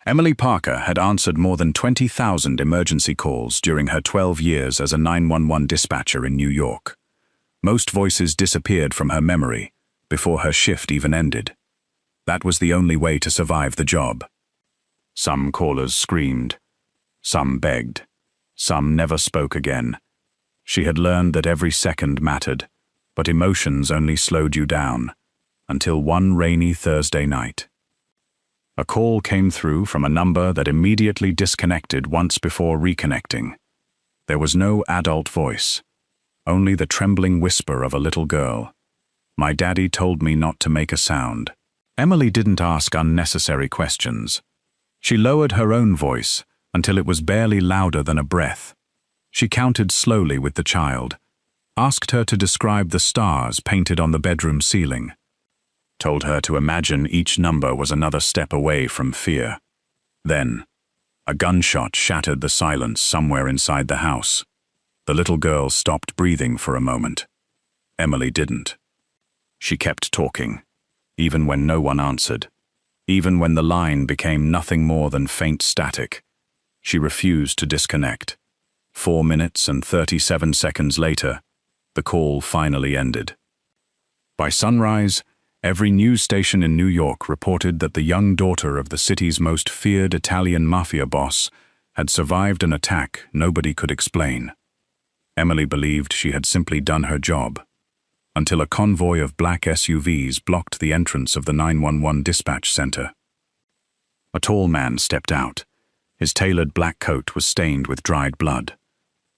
Emily Parker had answered more than 20,000 emergency calls during her 12 years as a 911 dispatcher in New York. Most voices disappeared from her memory before her shift even ended. That was the only way to survive the job. Some callers screamed. Some begged. Some never spoke again. She had learned that every second mattered, but emotions only slowed you down, until one rainy Thursday night. A call came through from a number that immediately disconnected once before reconnecting. There was no adult voice, only the trembling whisper of a little girl. My daddy told me not to make a sound. Emily didn't ask unnecessary questions. She lowered her own voice until it was barely louder than a breath. She counted slowly with the child, asked her to describe the stars painted on the bedroom ceiling, told her to imagine each number was another step away from fear. Then, a gunshot shattered the silence somewhere inside the house. The little girl stopped breathing for a moment. Emily didn't. She kept talking, even when no one answered, even when the line became nothing more than faint static. She refused to disconnect. 4 minutes and 37 seconds later, the call finally ended. By sunrise, every news station in New York reported that the young daughter of the city's most feared Italian mafia boss had survived an attack nobody could explain. Emily believed she had simply done her job, until a convoy of black SUVs blocked the entrance of the 911 dispatch center. A tall man stepped out. His tailored black coat was stained with dried blood.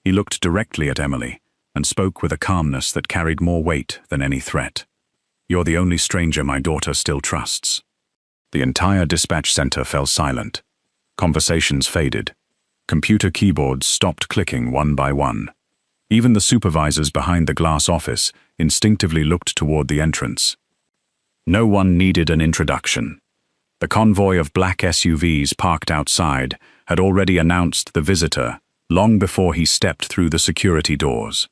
He looked directly at Emily and spoke with a calmness that carried more weight than any threat. "You're the only stranger my daughter still trusts." The entire dispatch center fell silent. Conversations faded. Computer keyboards stopped clicking one by one. Even the supervisors behind the glass office instinctively looked toward the entrance. No one needed an introduction. The convoy of black SUVs parked outside had already announced the visitor long before he stepped through the security doors.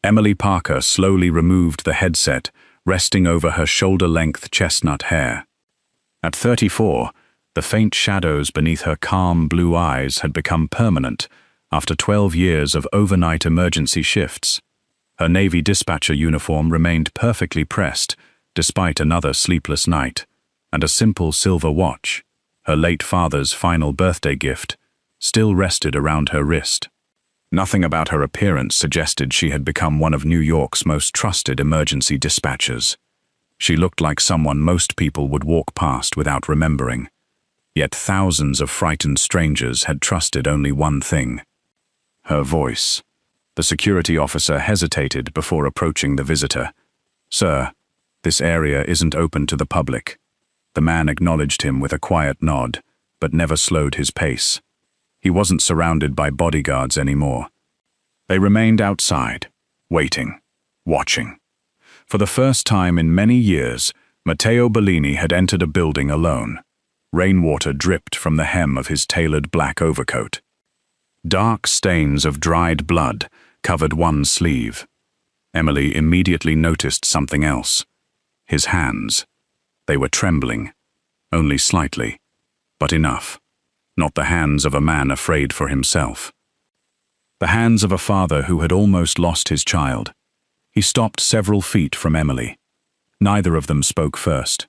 Emily Parker slowly removed the headset, resting over her shoulder-length chestnut hair. At 34, the faint shadows beneath her calm blue eyes had become permanent after 12 years of overnight emergency shifts. Her Navy dispatcher uniform remained perfectly pressed despite another sleepless night, and a simple silver watch, her late father's final birthday gift, still rested around her wrist. Nothing about her appearance suggested she had become one of New York's most trusted emergency dispatchers. She looked like someone most people would walk past without remembering. Yet thousands of frightened strangers had trusted only one thing: her voice. The security officer hesitated before approaching the visitor. "Sir, this area isn't open to the public." The man acknowledged him with a quiet nod, but never slowed his pace. He wasn't surrounded by bodyguards anymore. They remained outside, waiting, watching. For the first time in many years, Matteo Bellini had entered a building alone. Rainwater dripped from the hem of his tailored black overcoat. Dark stains of dried blood covered one sleeve. Emily immediately noticed something else. His hands. They were trembling, only slightly, but enough. Not the hands of a man afraid for himself. The hands of a father who had almost lost his child. He stopped several feet from Emily. Neither of them spoke first.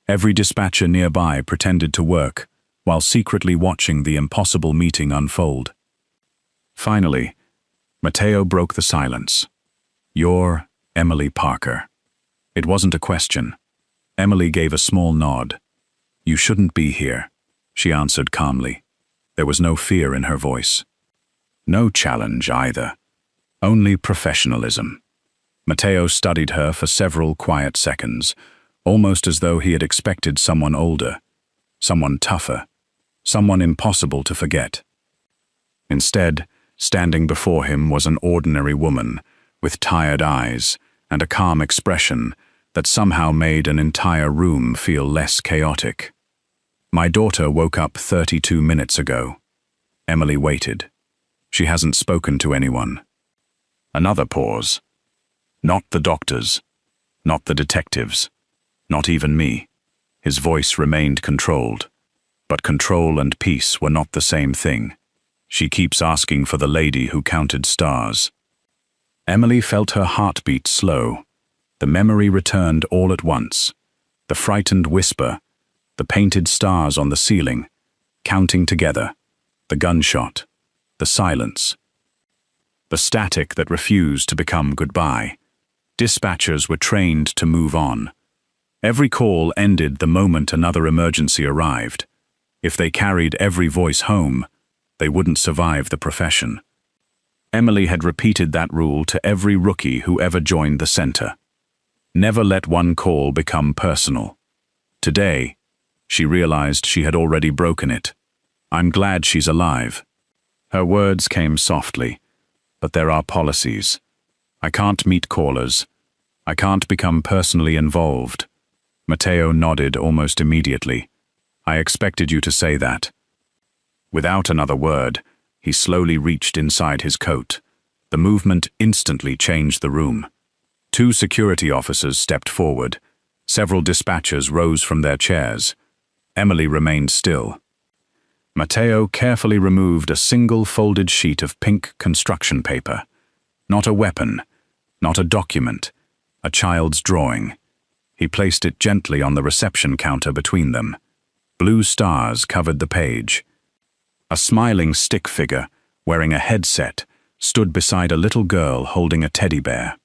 Every dispatcher nearby pretended to work, while secretly watching the impossible meeting unfold. Finally, Matteo broke the silence. "You're Emily Parker." It wasn't a question. Emily gave a small nod. "You shouldn't be here," she answered calmly. There was no fear in her voice. No challenge either. Only professionalism. Matteo studied her for several quiet seconds, almost as though he had expected someone older, someone tougher, someone impossible to forget. Instead, standing before him was an ordinary woman, with tired eyes and a calm expression that somehow made an entire room feel less chaotic. "My daughter woke up 32 minutes ago." Emily waited. "She hasn't spoken to anyone." Another pause. "Not the doctors, not the detectives, not even me." His voice remained controlled. But control and peace were not the same thing. She keeps asking for the lady who counted stars. Emily felt her heartbeat slow. The memory returned all at once. The frightened whisper, the painted stars on the ceiling, counting together, the gunshot, the silence, the static that refused to become goodbye. Dispatchers were trained to move on. Every call ended the moment another emergency arrived. If they carried every voice home, they wouldn't survive the profession. Emily had repeated that rule to every rookie who ever joined the center. Never let one call become personal. Today, she realized she had already broken it. I'm glad she's alive. Her words came softly, but there are policies. I can't meet callers. I can't become personally involved. Matteo nodded almost immediately. I expected you to say that. Without another word, he slowly reached inside his coat. The movement instantly changed the room. 2 security officers stepped forward. Several dispatchers rose from their chairs. Emily remained still. Matteo carefully removed a single folded sheet of pink construction paper. Not a weapon, not a document, a child's drawing. He placed it gently on the reception counter between them. Blue stars covered the page. A smiling stick figure, wearing a headset, stood beside a little girl holding a teddy bear.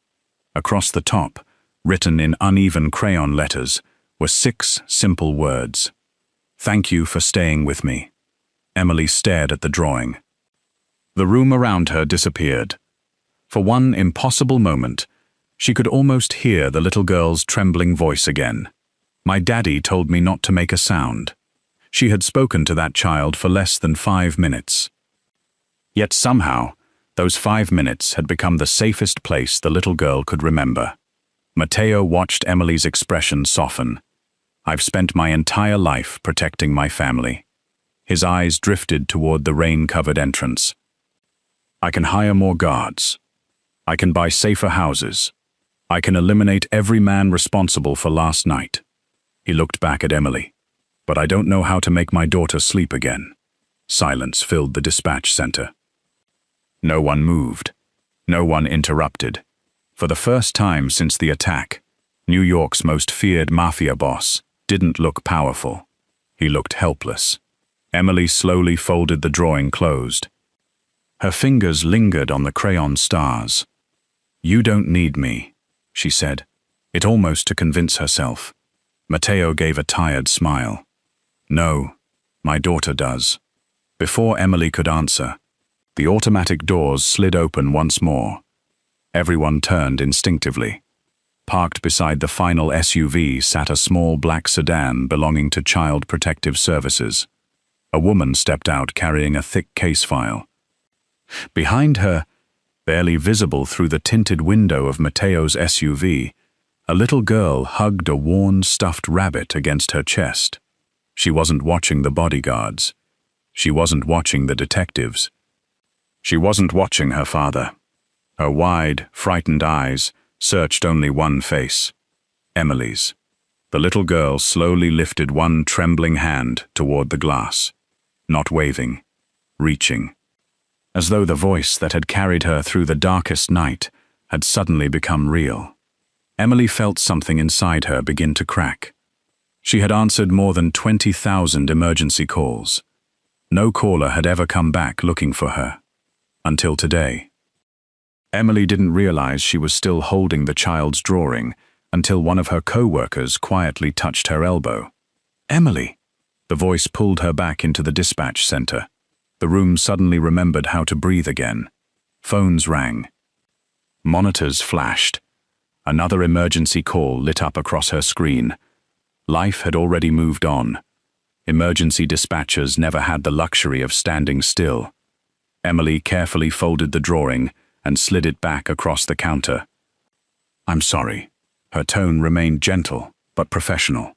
Across the top, written in uneven crayon letters, were 6 simple words. Thank you for staying with me. Emily stared at the drawing. The room around her disappeared. For one impossible moment, she could almost hear the little girl's trembling voice again. My daddy told me not to make a sound. She had spoken to that child for less than 5 minutes. Yet somehow, those 5 minutes had become the safest place the little girl could remember. Matteo watched Emily's expression soften. I've spent my entire life protecting my family. His eyes drifted toward the rain-covered entrance. I can hire more guards. I can buy safer houses. I can eliminate every man responsible for last night. He looked back at Emily. But I don't know how to make my daughter sleep again. Silence filled the dispatch center. No one moved. No one interrupted. For the first time since the attack, New York's most feared mafia boss didn't look powerful. He looked helpless. Emily slowly folded the drawing closed. Her fingers lingered on the crayon stars. You don't need me, she said, it almost to convince herself. Matteo gave a tired smile. No, my daughter does. Before Emily could answer, the automatic doors slid open once more. Everyone turned instinctively. Parked beside the final SUV sat a small black sedan belonging to Child Protective Services. A woman stepped out carrying a thick case file. Behind her, barely visible through the tinted window of Matteo's SUV, a little girl hugged a worn stuffed rabbit against her chest. She wasn't watching the bodyguards. She wasn't watching the detectives. She wasn't watching her father. Her wide, frightened eyes searched only one face, Emily's. The little girl slowly lifted one trembling hand toward the glass, not waving, reaching, as though the voice that had carried her through the darkest night had suddenly become real. Emily felt something inside her begin to crack. She had answered more than 20,000 emergency calls. No caller had ever come back looking for her. Until today. Emily didn't realize she was still holding the child's drawing until one of her co-workers quietly touched her elbow. Emily! The voice pulled her back into the dispatch center. The room suddenly remembered how to breathe again. Phones rang. Monitors flashed. Another emergency call lit up across her screen. Life had already moved on. Emergency dispatchers never had the luxury of standing still. Emily carefully folded the drawing and slid it back across the counter. I'm sorry. Her tone remained gentle, but professional.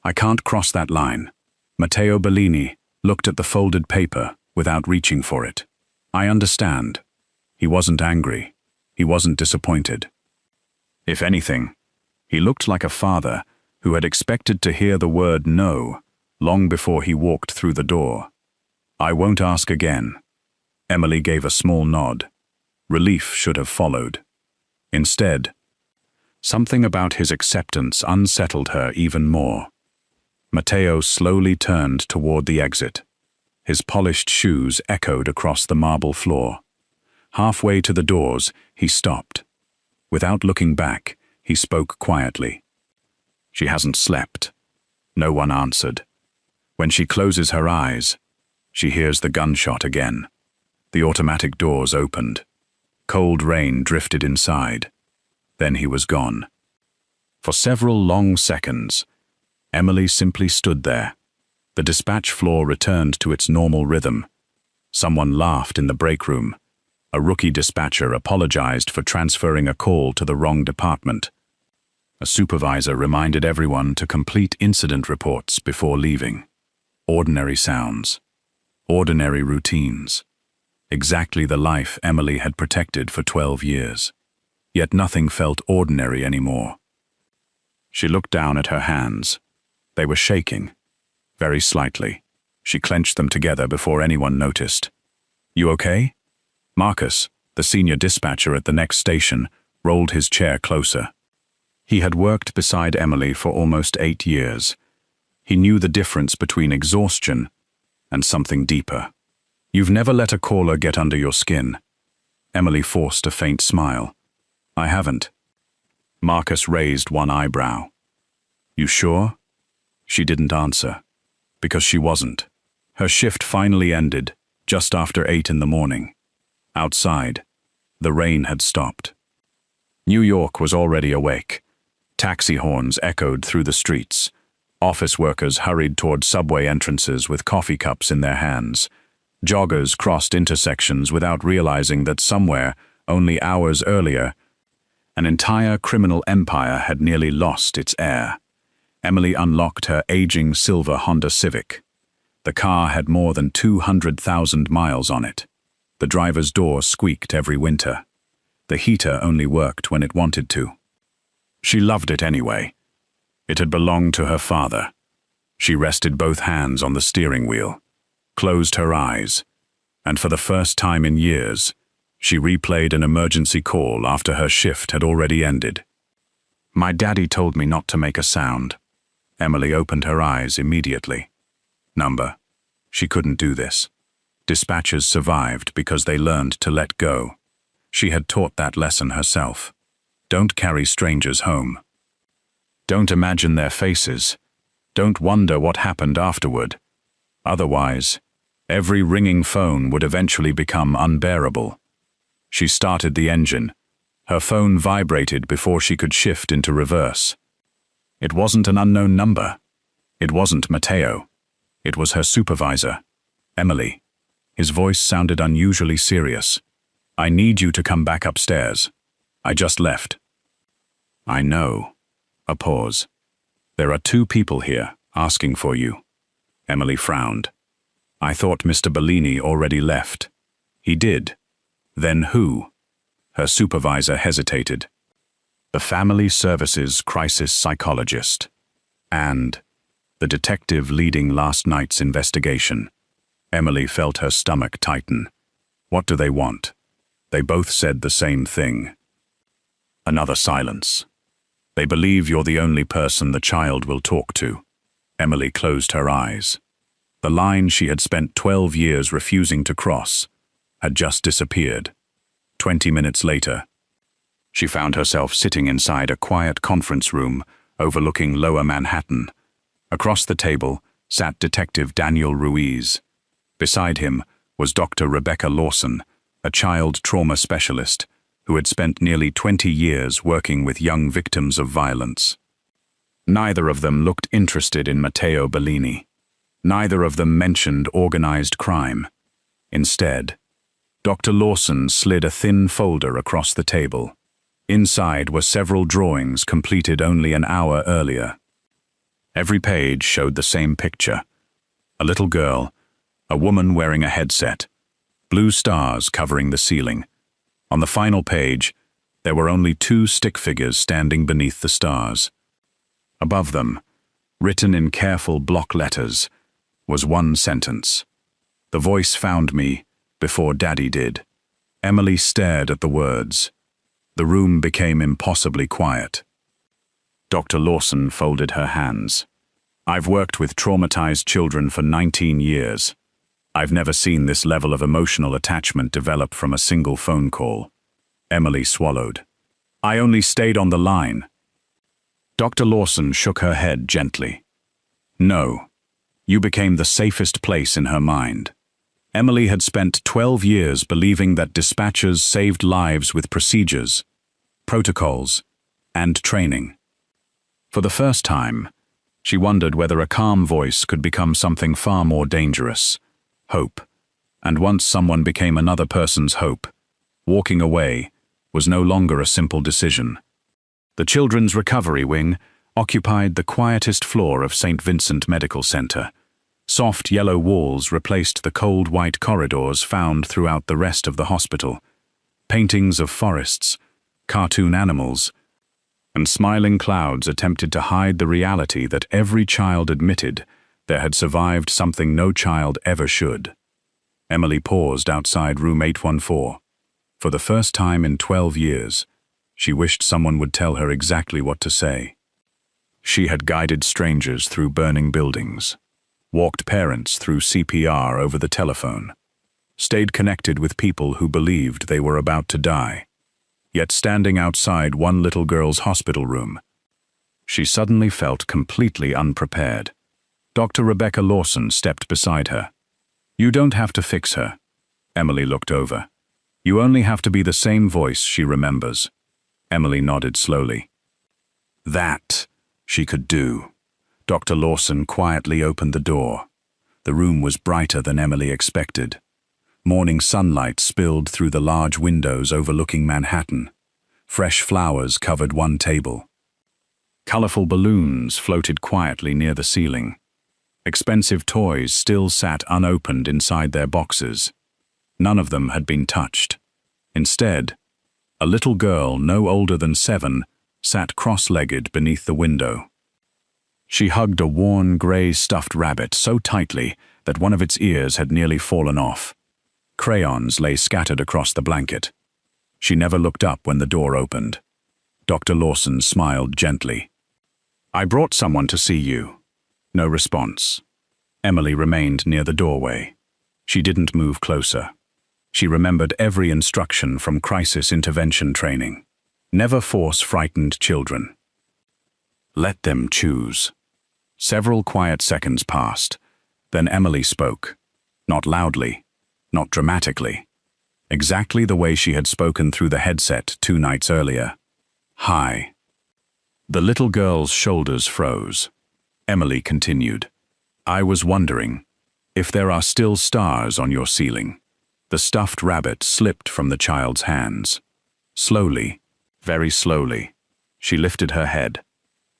I can't cross that line. Matteo Bellini looked at the folded paper without reaching for it. I understand. He wasn't angry. He wasn't disappointed. If anything, he looked like a father who had expected to hear the word no, long before he walked through the door. "I won't ask again." Emily gave a small nod. Relief should have followed. Instead, something about his acceptance unsettled her even more. Matteo slowly turned toward the exit. His polished shoes echoed across the marble floor. Halfway to the doors, he stopped. Without looking back, he spoke quietly. "She hasn't slept." No one answered. When she closes her eyes, she hears the gunshot again. The automatic doors opened. Cold rain drifted inside. Then he was gone. For several long seconds, Emily simply stood there. The dispatch floor returned to its normal rhythm. Someone laughed in the break room. A rookie dispatcher apologized for transferring a call to the wrong department. A supervisor reminded everyone to complete incident reports before leaving. Ordinary sounds. Ordinary routines. Exactly the life Emily had protected for 12 years. Yet nothing felt ordinary anymore. She looked down at her hands. They were shaking. Very slightly. She clenched them together before anyone noticed. "You okay?" Marcus, the senior dispatcher at the next station, rolled his chair closer. He had worked beside Emily for almost 8 years. He knew the difference between exhaustion and something deeper. "You've never let a caller get under your skin." Emily forced a faint smile. "I haven't." Marcus raised one eyebrow. "You sure?" She didn't answer. Because she wasn't. Her shift finally ended, just after 8 in the morning. Outside, the rain had stopped. New York was already awake. Taxi horns echoed through the streets. Office workers hurried toward subway entrances with coffee cups in their hands. Joggers crossed intersections without realizing that somewhere, only hours earlier, an entire criminal empire had nearly lost its heir. Emily unlocked her aging silver Honda Civic. The car had more than 200,000 miles on it. The driver's door squeaked every winter. The heater only worked when it wanted to. She loved it anyway. It had belonged to her father. She rested both hands on the steering wheel, closed her eyes, and for the first time in years, she replayed an emergency call after her shift had already ended. "My daddy told me not to make a sound." Emily opened her eyes immediately. Number. She couldn't do this. Dispatchers survived because they learned to let go. She had taught that lesson herself. Don't carry strangers home. Don't imagine their faces. Don't wonder what happened afterward. Otherwise, every ringing phone would eventually become unbearable. She started the engine. Her phone vibrated before she could shift into reverse. It wasn't an unknown number. It wasn't Matteo. It was her supervisor, Emily. His voice sounded unusually serious. "I need you to come back upstairs. I just left." "I know." A pause. "There are 2 people here, asking for you." Emily frowned. "I thought Mr. Bellini already left." "He did." "Then who?" Her supervisor hesitated. "The Family Services Crisis Psychologist. And the detective leading last night's investigation." Emily felt her stomach tighten. "What do they want?" They both said the same thing. Another silence. "They believe you're the only person the child will talk to." Emily closed her eyes. The line she had spent 12 years refusing to cross had just disappeared. 20 minutes later, she found herself sitting inside a quiet conference room overlooking Lower Manhattan. Across the table sat Detective Daniel Ruiz. Beside him was Dr. Rebecca Lawson, a child trauma specialist who had spent nearly 20 years working with young victims of violence. Neither of them looked interested in Matteo Bellini. Neither of them mentioned organized crime. Instead, Dr. Lawson slid a thin folder across the table. Inside were several drawings completed only an hour earlier. Every page showed the same picture. A little girl, a woman wearing a headset, blue stars covering the ceiling. On the final page, there were only 2 stick figures standing beneath the stars. Above them, written in careful block letters, was one sentence. The voice found me before Daddy did. Emily stared at the words. The room became impossibly quiet. Dr. Lawson folded her hands. I've worked with traumatized children for 19 years. I've never seen this level of emotional attachment develop from a single phone call. Emily swallowed. I only stayed on the line. Dr. Lawson shook her head gently. No, you became the safest place in her mind. Emily had spent 12 years believing that dispatchers saved lives with procedures, protocols, and training. For the first time, she wondered whether a calm voice could become something far more dangerous, hope. And once someone became another person's hope, walking away was no longer a simple decision. The Children's Recovery Wing occupied the quietest floor of St. Vincent Medical Center. Soft yellow walls replaced the cold white corridors found throughout the rest of the hospital. Paintings of forests, cartoon animals, and smiling clouds attempted to hide the reality that every child admitted there had survived something no child ever should. Emily paused outside room 814. For the first time in 12 years, she wished someone would tell her exactly what to say. She had guided strangers through burning buildings, walked parents through CPR over the telephone, stayed connected with people who believed they were about to die. Yet standing outside one little girl's hospital room, she suddenly felt completely unprepared. Dr. Rebecca Lawson stepped beside her. You don't have to fix her. Emily looked over. You only have to be the same voice she remembers. Emily nodded slowly. That she could do. Dr. Lawson quietly opened the door. The room was brighter than Emily expected. Morning sunlight spilled through the large windows overlooking Manhattan. Fresh flowers covered one table. Colorful balloons floated quietly near the ceiling. Expensive toys still sat unopened inside their boxes. None of them had been touched. Instead, a little girl no older than 7 sat cross-legged beneath the window. She hugged a worn gray stuffed rabbit so tightly that one of its ears had nearly fallen off. Crayons lay scattered across the blanket. She never looked up when the door opened. Dr. Lawson smiled gently. I brought someone to see you. No response. Emily remained near the doorway. She didn't move closer. She remembered every instruction from crisis intervention training. Never force frightened children. Let them choose. Several quiet seconds passed. Then Emily spoke. Not loudly, not dramatically. Exactly the way she had spoken through the headset 2 nights earlier. Hi. The little girl's shoulders froze. Emily continued. I was wondering if there are still stars on your ceiling. The stuffed rabbit slipped from the child's hands. Slowly, very slowly, she lifted her head.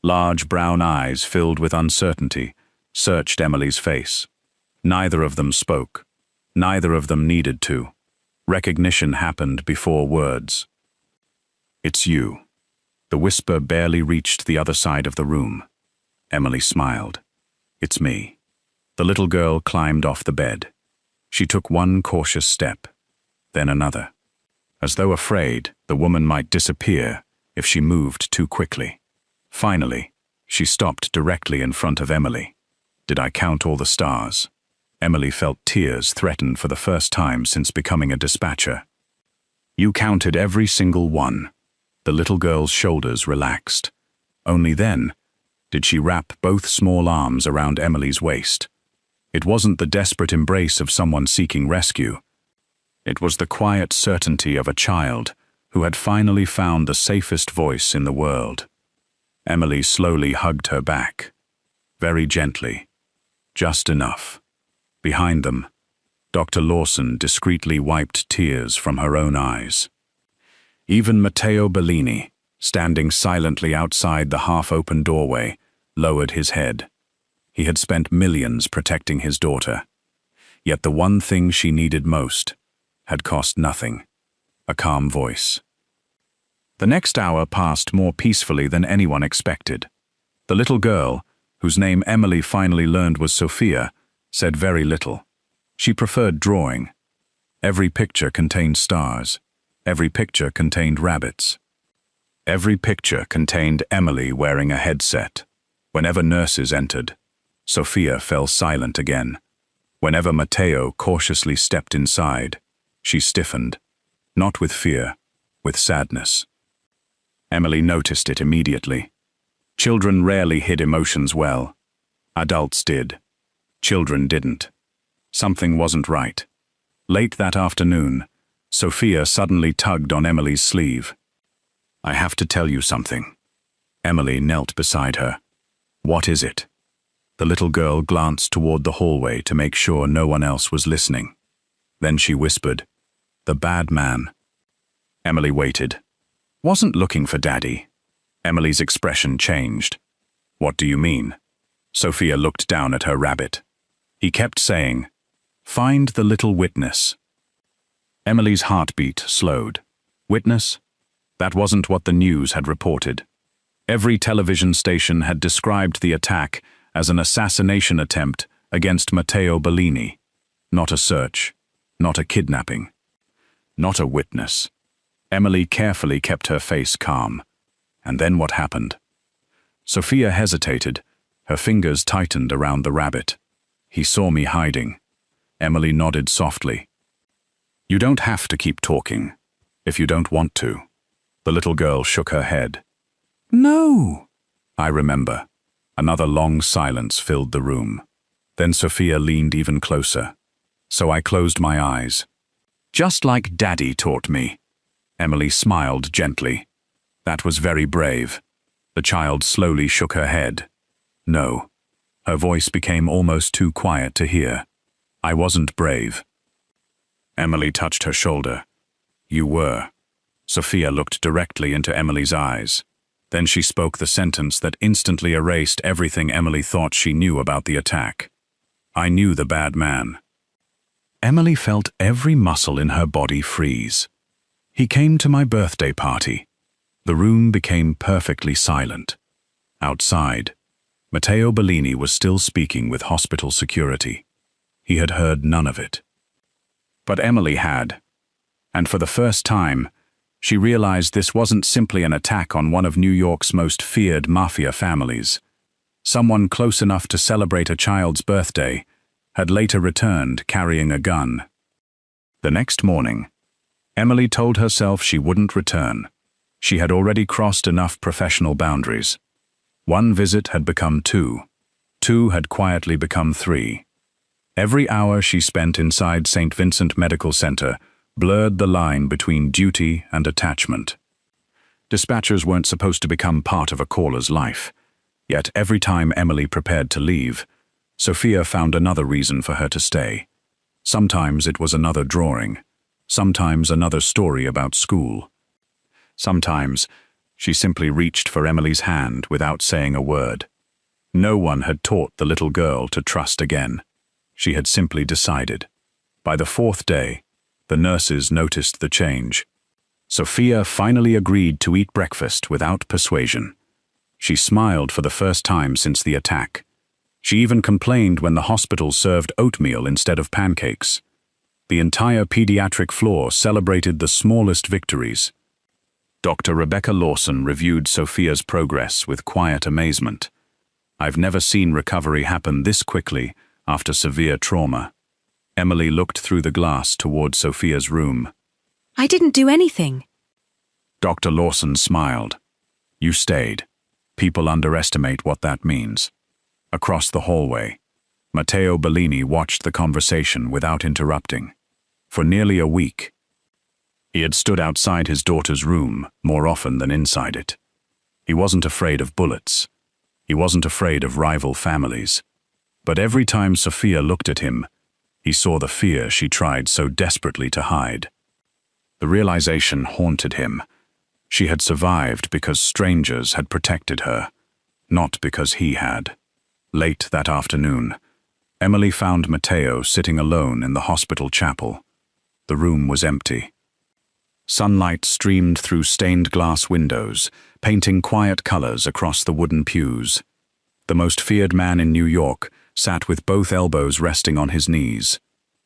Large brown eyes filled with uncertainty searched Emily's face. Neither of them spoke. Neither of them needed to. Recognition happened before words. It's you. The whisper barely reached the other side of the room. Emily smiled. It's me. The little girl climbed off the bed. She took one cautious step, then another. As though afraid the woman might disappear if she moved too quickly. Finally, she stopped directly in front of Emily. Did I count all the stars? Emily felt tears threaten for the first time since becoming a dispatcher. You counted every single one. The little girl's shoulders relaxed. Only then did she wrap both small arms around Emily's waist. It wasn't the desperate embrace of someone seeking rescue. It was the quiet certainty of a child who had finally found the safest voice in the world. Emily slowly hugged her back. Very gently. Just enough. Behind them, Dr. Lawson discreetly wiped tears from her own eyes. Even Matteo Bellini, standing silently outside the half-open doorway, lowered his head. He had spent millions protecting his daughter. Yet the one thing she needed most had cost nothing. A calm voice. The next hour passed more peacefully than anyone expected. The little girl, whose name Emily finally learned was Sophia, said very little. She preferred drawing. Every picture contained stars. Every picture contained rabbits. Every picture contained Emily wearing a headset. Whenever nurses entered, Sophia fell silent again. Whenever Matteo cautiously stepped inside, she stiffened, not with fear, with sadness. Emily noticed it immediately. Children rarely hid emotions well. Adults did. Children didn't. Something wasn't right. Late that afternoon, Sophia suddenly tugged on Emily's sleeve. "I have to tell you something." Emily knelt beside her. "What is it?" The little girl glanced toward the hallway to make sure no one else was listening. Then she whispered, "The bad man." Emily waited. "Wasn't looking for Daddy." Emily's expression changed. "What do you mean?" Sophia looked down at her rabbit. He kept saying, "Find the little witness." Emily's heartbeat slowed. Witness? That wasn't what the news had reported. Every television station had described the attack as an assassination attempt against Matteo Bellini. Not a search, not a kidnapping, not a witness. Emily carefully kept her face calm. And then what happened? Sophia hesitated. Her fingers tightened around the rabbit. "He saw me hiding." Emily nodded softly. "You don't have to keep talking, if you don't want to." The little girl shook her head. "No." "I remember." Another long silence filled the room. Then Sophia leaned even closer. "So I closed my eyes. Just like Daddy taught me." Emily smiled gently. "That was very brave." The child slowly shook her head. "No." Her voice became almost too quiet to hear. "I wasn't brave." Emily touched her shoulder. "You were." Sophia looked directly into Emily's eyes. Then she spoke the sentence that instantly erased everything Emily thought she knew about the attack. "I knew the bad man." Emily felt every muscle in her body freeze. "He came to my birthday party." The room became perfectly silent. Outside, Matteo Bellini was still speaking with hospital security. He had heard none of it. But Emily had. And for the first time, she realized this wasn't simply an attack on one of New York's most feared mafia families. Someone close enough to celebrate a child's birthday had later returned carrying a gun. The next morning, Emily told herself she wouldn't return. She had already crossed enough professional boundaries. One visit had become two. Two had quietly become three. Every hour she spent inside St. Vincent Medical Center blurred the line between duty and attachment. Dispatchers weren't supposed to become part of a caller's life. Yet every time Emily prepared to leave, Sophia found another reason for her to stay. Sometimes it was another drawing. Sometimes another story about school. Sometimes she simply reached for Emily's hand without saying a word. No one had taught the little girl to trust again. She had simply decided. By the fourth day, the nurses noticed the change. Sophia finally agreed to eat breakfast without persuasion. She smiled for the first time since the attack. She even complained when the hospital served oatmeal instead of pancakes. The entire pediatric floor celebrated the smallest victories. Dr. Rebecca Lawson reviewed Sophia's progress with quiet amazement. "I've never seen recovery happen this quickly after severe trauma." Emily looked through the glass toward Sophia's room. "I didn't do anything." Dr. Lawson smiled. "You stayed. People underestimate what that means." Across the hallway, Matteo Bellini watched the conversation without interrupting. For nearly a week, he had stood outside his daughter's room more often than inside it. He wasn't afraid of bullets. He wasn't afraid of rival families. But every time Sophia looked at him, he saw the fear she tried so desperately to hide. The realization haunted him. She had survived because strangers had protected her, not because he had. Late that afternoon, Emily found Matteo sitting alone in the hospital chapel. The room was empty. Sunlight streamed through stained glass windows, painting quiet colors across the wooden pews. The most feared man in New York sat with both elbows resting on his knees.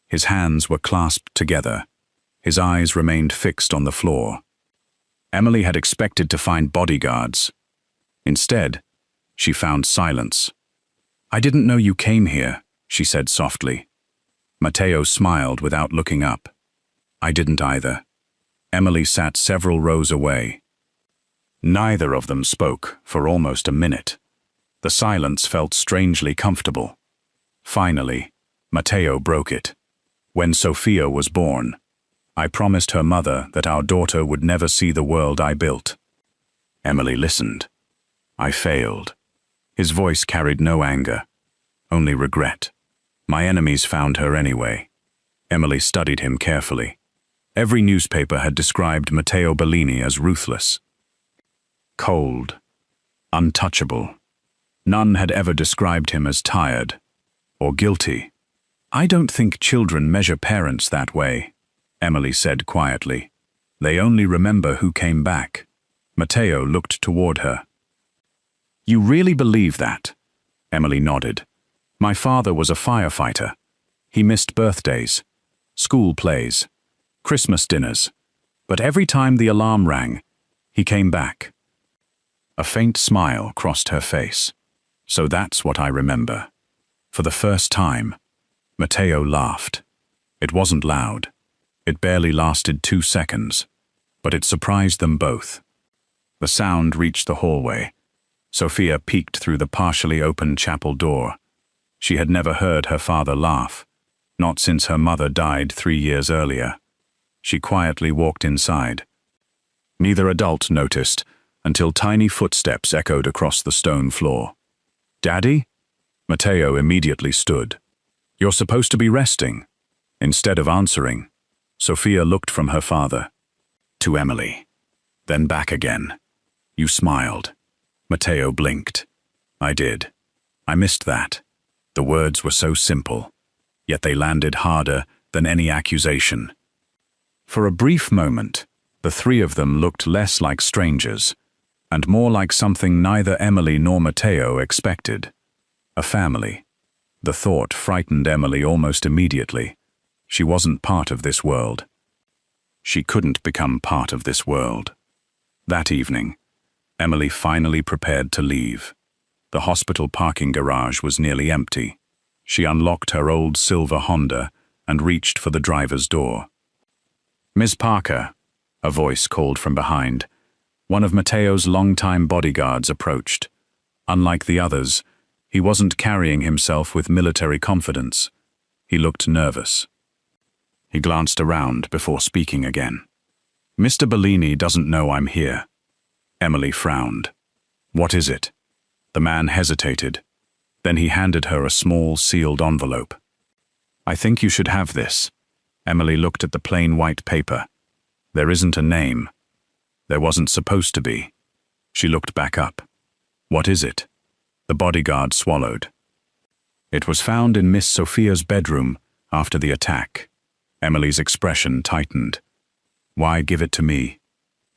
His hands were clasped together. His eyes remained fixed on the floor. Emily had expected to find bodyguards. Instead, she found silence. "I didn't know you came here," she said softly. Matteo smiled without looking up. "I didn't either." Emily sat several rows away. Neither of them spoke for almost a minute. The silence felt strangely comfortable. Finally, Matteo broke it. "When Sophia was born, I promised her mother that our daughter would never see the world I built." Emily listened. "I failed." His voice carried no anger, only regret. "My enemies found her anyway." Emily studied him carefully. Every newspaper had described Matteo Bellini as ruthless, cold, untouchable. None had ever described him as tired or guilty. "I don't think children measure parents that way," Emily said quietly. "They only remember who came back." Matteo looked toward her. "You really believe that?" Emily nodded. "My father was a firefighter. He missed birthdays, school plays, Christmas dinners, but every time the alarm rang, he came back." A faint smile crossed her face. "So that's what I remember." For the first time, Matteo laughed. It wasn't loud. It barely lasted 2 seconds, but it surprised them both. The sound reached the hallway. Sophia peeked through the partially open chapel door. She had never heard her father laugh, not since her mother died 3 years earlier. She quietly walked inside. Neither adult noticed until tiny footsteps echoed across the stone floor. "Daddy?" Matteo immediately stood. "You're supposed to be resting." Instead of answering, Sophia looked from her father to Emily, then back again. "You smiled." Matteo blinked. "I did. I missed that." The words were so simple, yet they landed harder than any accusation. For a brief moment, the three of them looked less like strangers, and more like something neither Emily nor Matteo expected. A family. The thought frightened Emily almost immediately. She wasn't part of this world. She couldn't become part of this world. That evening, Emily finally prepared to leave. The hospital parking garage was nearly empty. She unlocked her old silver Honda and reached for the driver's door. "Miss Parker," a voice called from behind. One of Matteo's longtime bodyguards approached. Unlike the others, he wasn't carrying himself with military confidence. He looked nervous. He glanced around before speaking again. "Mr. Bellini doesn't know I'm here." Emily frowned. "What is it?" The man hesitated. Then he handed her a small sealed envelope. "I think you should have this." Emily looked at the plain white paper. "There isn't a name. There wasn't supposed to be." She looked back up. "What is it?" The bodyguard swallowed. "It was found in Miss Sophia's bedroom after the attack." Emily's expression tightened. "Why give it to me?"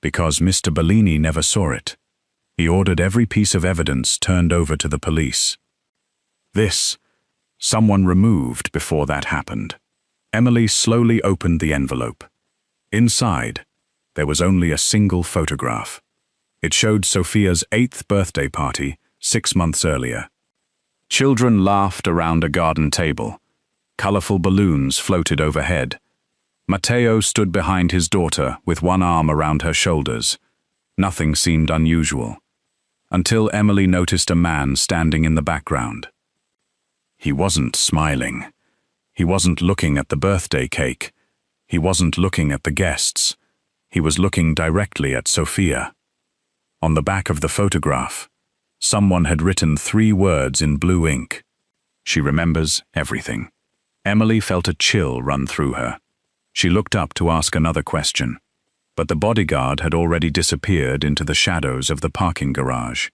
"Because Mr. Bellini never saw it. He ordered every piece of evidence turned over to the police." This, someone removed before that happened. Emily slowly opened the envelope. Inside, there was only a single photograph. It showed Sophia's 8th birthday party 6 months earlier. Children laughed around a garden table. Colorful balloons floated overhead. Matteo stood behind his daughter with one arm around her shoulders. Nothing seemed unusual, until Emily noticed a man standing in the background. He wasn't smiling. He wasn't looking at the birthday cake. He wasn't looking at the guests. He was looking directly at Sophia. On the back of the photograph, someone had written 3 words in blue ink. "She remembers everything." Emily felt a chill run through her. She looked up to ask another question, but the bodyguard had already disappeared into the shadows of the parking garage.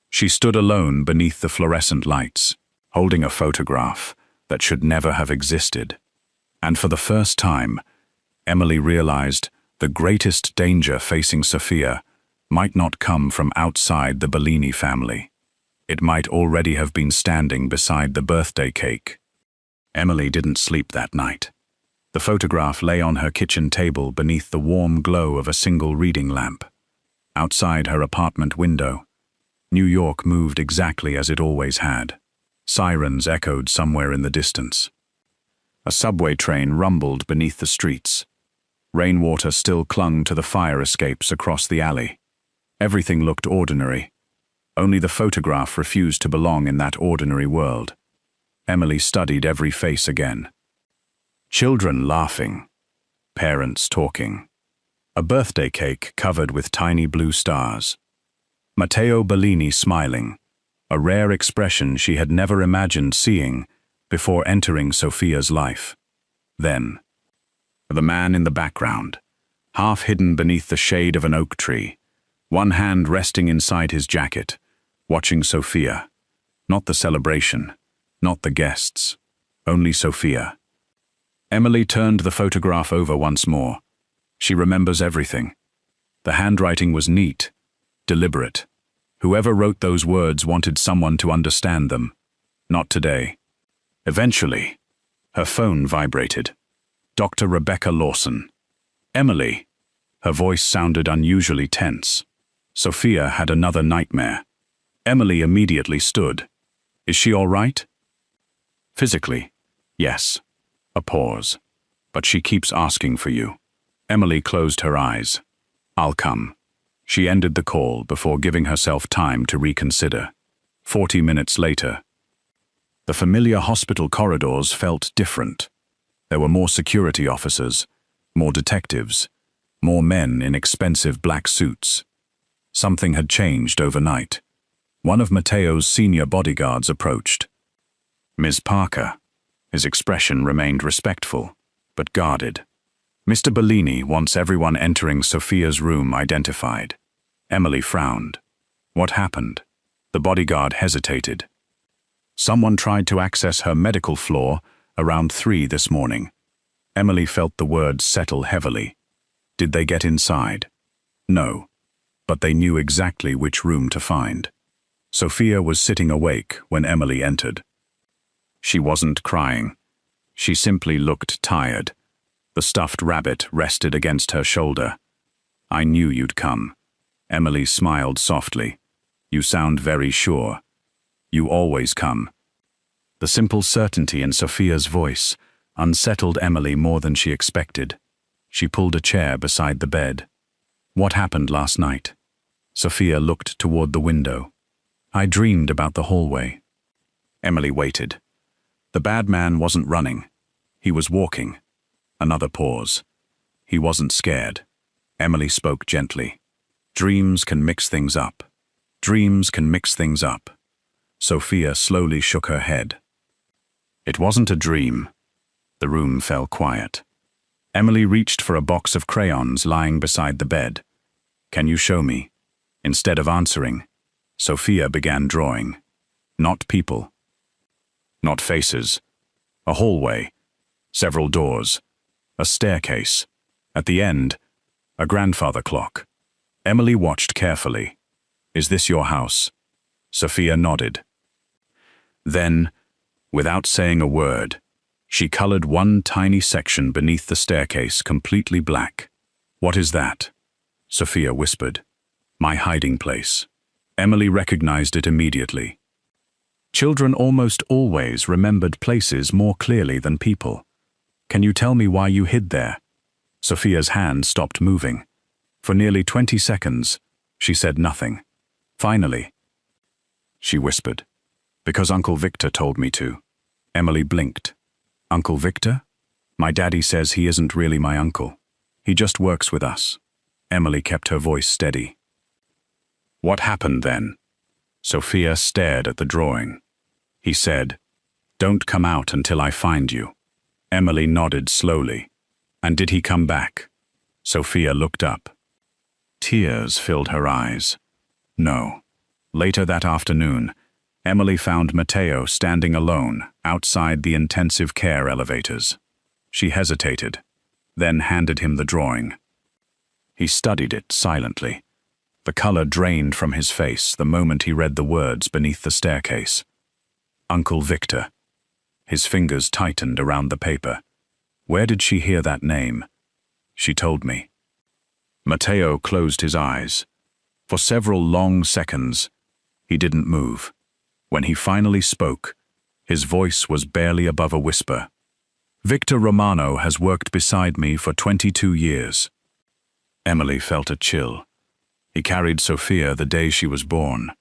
She stood alone beneath the fluorescent lights, holding a photograph that should never have existed. And for the first time, Emily realized the greatest danger facing Sophia might not come from outside the Bellini family. It might already have been standing beside the birthday cake. Emily didn't sleep that night. The photograph lay on her kitchen table beneath the warm glow of a single reading lamp. Outside her apartment window, New York moved exactly as it always had. Sirens echoed somewhere in the distance. A subway train rumbled beneath the streets. Rainwater still clung to the fire escapes across the alley. Everything looked ordinary. Only the photograph refused to belong in that ordinary world. Emily studied every face again. Children laughing. Parents talking. A birthday cake covered with tiny blue stars. Matteo Bellini smiling, a rare expression she had never imagined seeing before entering Sophia's life. Then, the man in the background, half hidden beneath the shade of an oak tree, one hand resting inside his jacket, watching Sophia. Not the celebration, not the guests, only Sophia. Emily turned the photograph over once more. She remembers everything. The handwriting was neat, deliberate. Whoever wrote those words wanted someone to understand them. Not today. Eventually, her phone vibrated. Dr. Rebecca Lawson. Emily. Her voice sounded unusually tense. Sophia had another nightmare. Emily immediately stood. Is she all right? Physically, yes. A pause. But she keeps asking for you. Emily closed her eyes. I'll come. She ended the call before giving herself time to reconsider. 40 minutes later. The familiar hospital corridors felt different. There were more security officers, more detectives, more men in expensive black suits. Something had changed overnight. One of Matteo's senior bodyguards approached. Ms. Parker. His expression remained respectful, but guarded. Mr. Bellini wants everyone entering Sophia's room identified. Emily frowned. What happened? The bodyguard hesitated. Someone tried to access her medical floor around 3 this morning. Emily felt the words settle heavily. Did they get inside? No, but they knew exactly which room to find. Sophia was sitting awake when Emily entered. She wasn't crying. She simply looked tired. The stuffed rabbit rested against her shoulder. I knew you'd come. Emily smiled softly. You sound very sure. You always come. The simple certainty in Sophia's voice unsettled Emily more than she expected. She pulled a chair beside the bed. What happened last night? Sophia looked toward the window. I dreamed about the hallway. Emily waited. The bad man wasn't running. He was walking. Another pause. He wasn't scared. Emily spoke gently. Dreams can mix things up. Dreams can mix things up. Sophia slowly shook her head. It wasn't a dream. The room fell quiet. Emily reached for a box of crayons lying beside the bed. Can you show me? Instead of answering, Sophia began drawing. Not people. Not faces. A hallway. Several doors. A staircase. At the end, a grandfather clock. Emily watched carefully. Is this your house? Sophia nodded. Then, without saying a word, she colored one tiny section beneath the staircase completely black. What is that? Sophia whispered. My hiding place. Emily recognized it immediately. Children almost always remembered places more clearly than people. Can you tell me why you hid there? Sophia's hand stopped moving. For nearly 20 seconds, she said nothing. Finally, she whispered, because Uncle Victor told me to. Emily blinked. Uncle Victor? My daddy says he isn't really my uncle. He just works with us. Emily kept her voice steady. What happened then? Sophia stared at the drawing. He said, Don't come out until I find you. Emily nodded slowly. And did he come back? Sophia looked up. Tears filled her eyes. No. Later that afternoon, Emily found Matteo standing alone outside the intensive care elevators. She hesitated, then handed him the drawing. He studied it silently. The color drained from his face the moment he read the words beneath the staircase. Uncle Victor. His fingers tightened around the paper. Where did she hear that name? She told me. Mateo closed his eyes. For several long seconds, he didn't move. When he finally spoke, his voice was barely above a whisper. Victor Romano has worked beside me for 22 years. Emily felt a chill. He carried Sophia the day she was born.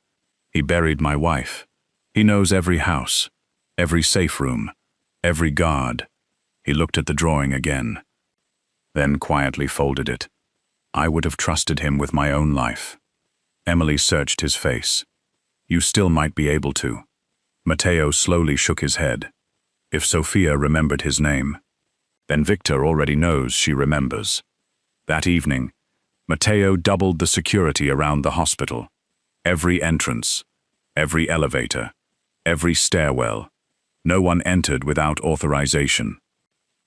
He buried my wife. He knows every house, every safe room, every guard. He looked at the drawing again, then quietly folded it. I would have trusted him with my own life. Emily searched his face. You still might be able to. Mateo slowly shook his head. If Sophia remembered his name, then Victor already knows she remembers. That evening, Mateo doubled the security around the hospital. Every entrance, every elevator, every stairwell. No one entered without authorization.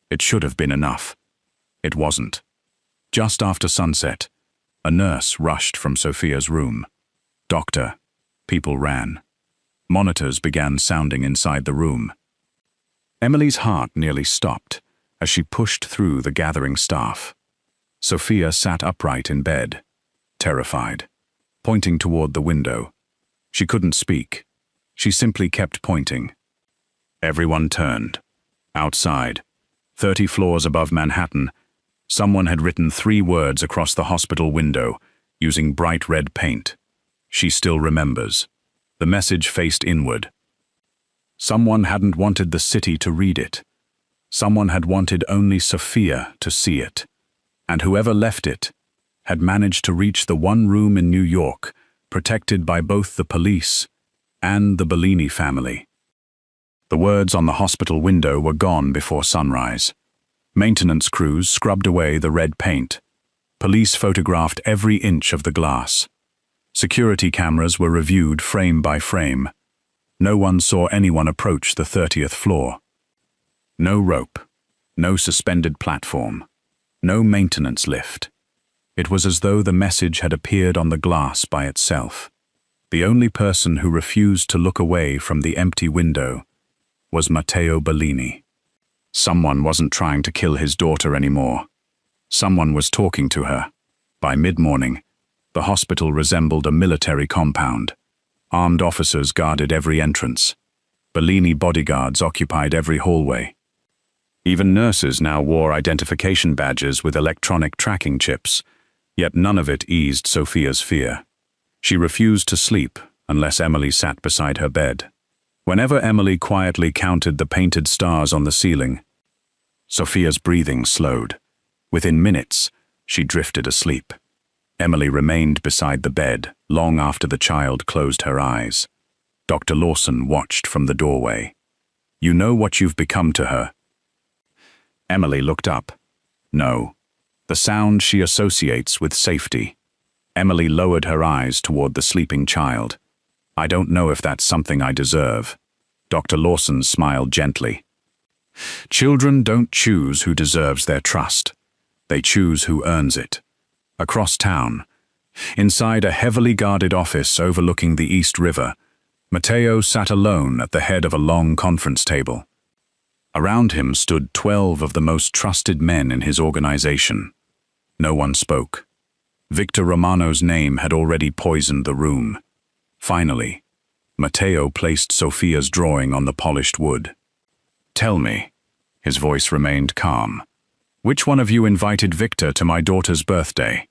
It should have been enough. It wasn't. Just after sunset, a nurse rushed from Sophia's room. Doctor. People ran. Monitors began sounding inside the room. Emily's heart nearly stopped as she pushed through the gathering staff. Sophia sat upright in bed, terrified, pointing toward the window. She couldn't speak. She simply kept pointing. Everyone turned. Outside, 30 floors above Manhattan, someone had written 3 words across the hospital window using bright red paint. She still remembers. The message faced inward. Someone hadn't wanted the city to read it. Someone had wanted only Sophia to see it. And whoever left it had managed to reach the one room in New York, protected by both the police and the Bellini family. The words on the hospital window were gone before sunrise. Maintenance crews scrubbed away the red paint. Police photographed every inch of the glass. Security cameras were reviewed frame by frame. No one saw anyone approach the 30th floor. No rope, no suspended platform, no maintenance lift. It was as though the message had appeared on the glass by itself. The only person who refused to look away from the empty window was Matteo Bellini. Someone wasn't trying to kill his daughter anymore. Someone was talking to her. By mid-morning, the hospital resembled a military compound. Armed officers guarded every entrance. Bellini bodyguards occupied every hallway. Even nurses now wore identification badges with electronic tracking chips, yet none of it eased Sophia's fear. She refused to sleep unless Emily sat beside her bed. Whenever Emily quietly counted the painted stars on the ceiling, Sophia's breathing slowed. Within minutes, she drifted asleep. Emily remained beside the bed long after the child closed her eyes. Dr. Lawson watched from the doorway. You know what you've become to her. Emily looked up. No. The sound she associates with safety. Emily lowered her eyes toward the sleeping child. I don't know if that's something I deserve. Dr. Lawson smiled gently. Children don't choose who deserves their trust. They choose who earns it. Across town, inside a heavily guarded office overlooking the East River, Matteo sat alone at the head of a long conference table. Around him stood 12 of the most trusted men in his organization. No one spoke. Victor Romano's name had already poisoned the room. Finally, Matteo placed Sophia's drawing on the polished wood. Tell me, his voice remained calm. Which one of you invited Victor to my daughter's birthday?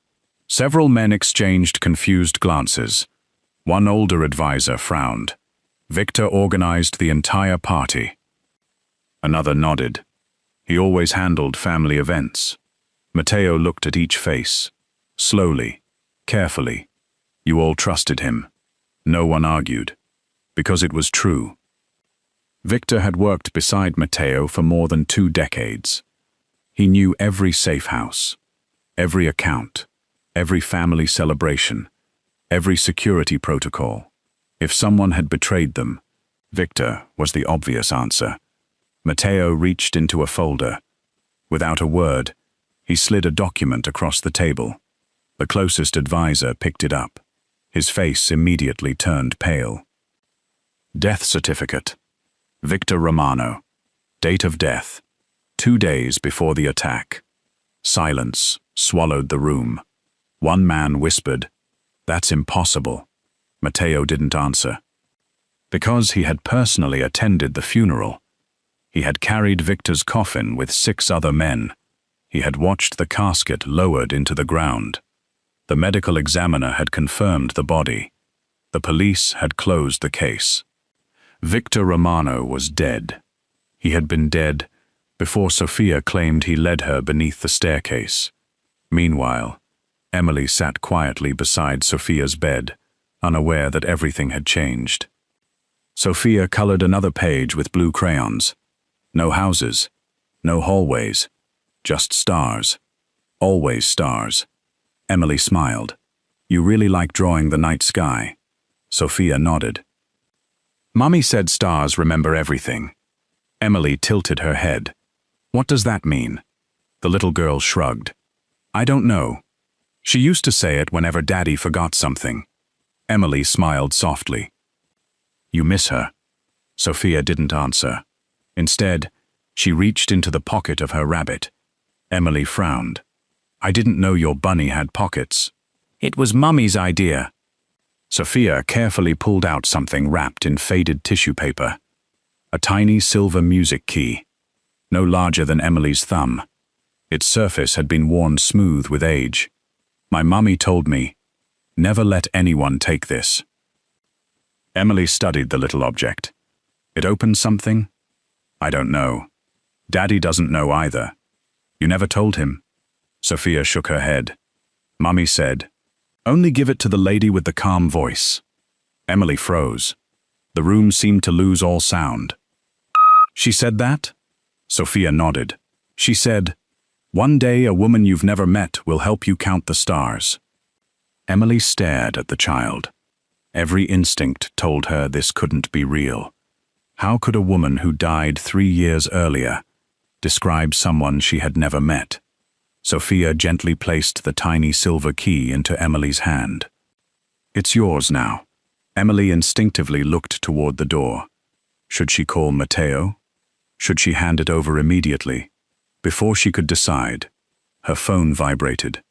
Several men exchanged confused glances. One older advisor frowned. Victor organized the entire party. Another nodded. He always handled family events. Matteo looked at each face. Slowly, carefully. You all trusted him. No one argued. Because it was true. Victor had worked beside Matteo for more than 2 decades. He knew every safe house, every account, every family celebration, every security protocol. If someone had betrayed them, Victor was the obvious answer. Matteo reached into a folder. Without a word, he slid a document across the table. The closest advisor picked it up. His face immediately turned pale. Death certificate. Victor Romano. Date of death. 2 days before the attack. Silence swallowed the room. One man whispered, "That's impossible." Matteo didn't answer. Because he had personally attended the funeral. He had carried Victor's coffin with 6 other men. He had watched the casket lowered into the ground. The medical examiner had confirmed the body. The police had closed the case. Victor Romano was dead. He had been dead before Sophia claimed he led her beneath the staircase. Meanwhile, Emily sat quietly beside Sophia's bed, unaware that everything had changed. Sophia colored another page with blue crayons. No houses, no hallways, just stars. Always stars. Emily smiled. "You really like drawing the night sky?" Sophia nodded. "Mommy said stars remember everything." Emily tilted her head. "What does that mean?" The little girl shrugged. "I don't know. She used to say it whenever Daddy forgot something." Emily smiled softly. "You miss her?" Sophia didn't answer. Instead, she reached into the pocket of her rabbit. Emily frowned. "I didn't know your bunny had pockets." "It was Mummy's idea." Sophia carefully pulled out something wrapped in faded tissue paper. A tiny silver music key, no larger than Emily's thumb. Its surface had been worn smooth with age. "My mummy told me, never let anyone take this." Emily studied the little object. "It opens something?" "I don't know. Daddy doesn't know either." "You never told him?" Sophia shook her head. "Mummy said, only give it to the lady with the calm voice." Emily froze. The room seemed to lose all sound. "She said that?" Sophia nodded. "She said, one day a woman you've never met will help you count the stars." Emily stared at the child. Every instinct told her this couldn't be real. How could a woman who died 3 years earlier describe someone she had never met? Sophia gently placed the tiny silver key into Emily's hand. "It's yours now." Emily instinctively looked toward the door. Should she call Matteo? Should she hand it over immediately? Before she could decide, her phone vibrated.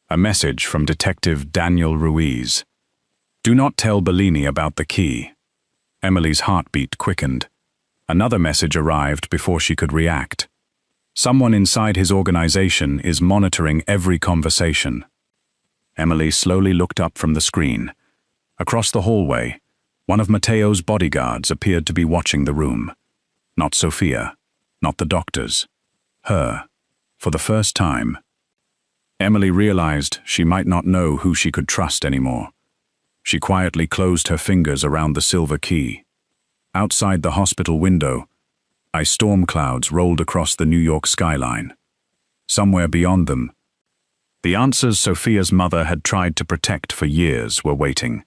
A message from Detective Daniel Ruiz. "Do not tell Bellini about the key." Emily's heartbeat quickened. Another message arrived before she could react. "Someone inside his organization is monitoring every conversation." Emily slowly looked up from the screen. Across the hallway, one of Matteo's bodyguards appeared to be watching the room. Not Sophia, not the doctors. Her, for the first time. Emily realized she might not know who she could trust anymore. She quietly closed her fingers around the silver key. Outside the hospital window, ice storm clouds rolled across the New York skyline. Somewhere beyond them, the answers Sophia's mother had tried to protect for years were waiting.